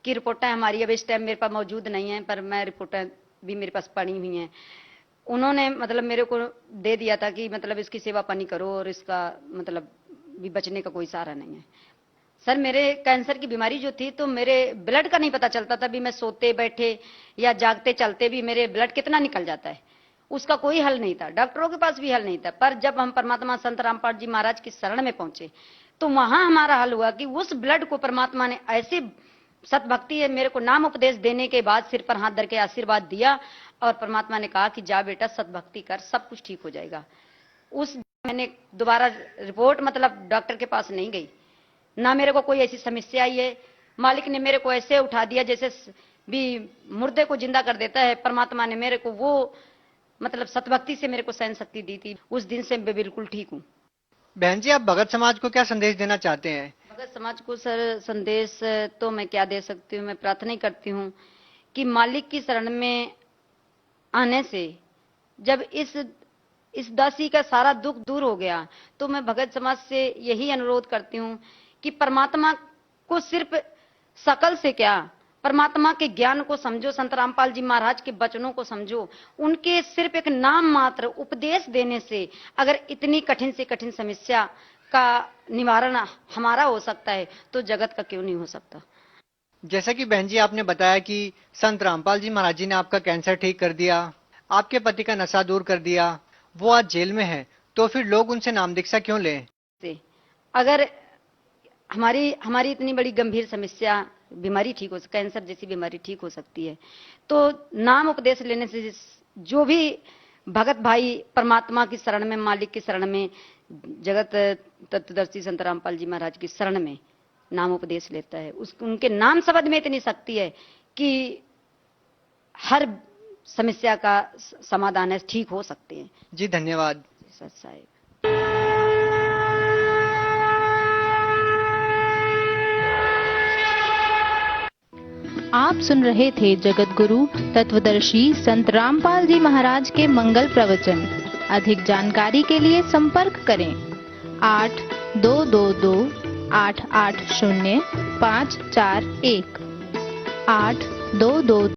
[SPEAKER 5] की रिपोर्टें हमारी अब इस टाइम मेरे पास मौजूद नहीं है, पर मैं रिपोर्टें भी मेरे पास पड़ी हुई हैं। उन्होंने मतलब मेरे को दे दिया था कि मतलब इसकी सेवा पानी करो और इसका मतलब भी बचने का कोई सहारा नहीं है। सर, मेरे कैंसर की बीमारी जो थी तो मेरे ब्लड का नहीं पता चलता था। भी मैं सोते बैठे या जागते चलते भी मेरे ब्लड कितना निकल जाता है, उसका कोई हल नहीं था। डॉक्टरों के पास भी हल नहीं था। पर जब हम परमात्मा संत रामपाल जी महाराज की शरण में पहुंचे तो वहां हमारा हल हुआ कि उस ब्लड को परमात्मा ने ऐसे सतभक्ति है मेरे को नाम उपदेश देने के बाद सिर पर हाथ धर के आशीर्वाद दिया और परमात्मा ने कहा कि जा बेटा सतभक्ति कर, सब कुछ ठीक हो जाएगा। उस मैंने दोबारा रिपोर्ट मतलब डॉक्टर के पास नहीं गई, ना मेरे को कोई ऐसी समस्या आई है। मालिक ने मेरे को ऐसे उठा दिया जैसे भी मुर्दे को जिंदा कर देता है। परमात्मा ने मेरे को वो मतलब सतभक्ति से मेरे को सहन शक्ति दी थी। उस दिन से मैं बिल्कुल ठीक हूँ।
[SPEAKER 4] बहन जी, आप भगत समाज को क्या संदेश देना चाहते हैं?
[SPEAKER 5] भगत समाज को सर संदेश तो मैं क्या दे सकती हूँ, मैं प्रार्थना ही करती हूँ कि मालिक की शरण में आने से जब इस दासी का सारा दुख दूर हो गया तो मैं भगत समाज से यही अनुरोध करती हूँ कि परमात्मा को सिर्फ शकल से क्या, परमात्मा के ज्ञान को समझो, संत रामपाल जी महाराज के वचनों को समझो। उनके सिर्फ एक नाम मात्र उपदेश देने से अगर इतनी कठिन से कठिन समस्या का निवारण हमारा हो सकता है तो जगत का क्यों नहीं हो सकता।
[SPEAKER 4] जैसा कि बहन जी आपने बताया कि संत रामपाल जी महाराज जी ने आपका कैंसर ठीक कर दिया, आपके पति का नशा दूर कर दिया, वो आज जेल में है, तो फिर लोग उनसे नाम दीक्षा क्यों लें?
[SPEAKER 5] अगर हमारी इतनी बड़ी गंभीर समस्या बीमारी ठीक हो, कैंसर जैसी बीमारी ठीक हो सकती है तो नाम उपदेश लेने से जो भी भगत भाई परमात्मा की शरण में, मालिक की शरण में, जगत तत्वदर्शी संत रामपाल जी महाराज की शरण में नाम उपदेश लेता है, उनके नाम शब्द में इतनी शक्ति है कि हर समस्या का समाधान है, ठीक हो सकते हैं।
[SPEAKER 4] जी धन्यवाद।
[SPEAKER 5] सच साहिब।
[SPEAKER 6] आप सुन रहे थे जगत गुरु तत्वदर्शी संत रामपाल जी महाराज के मंगल प्रवचन। अधिक जानकारी के लिए संपर्क करें 8222880541 8222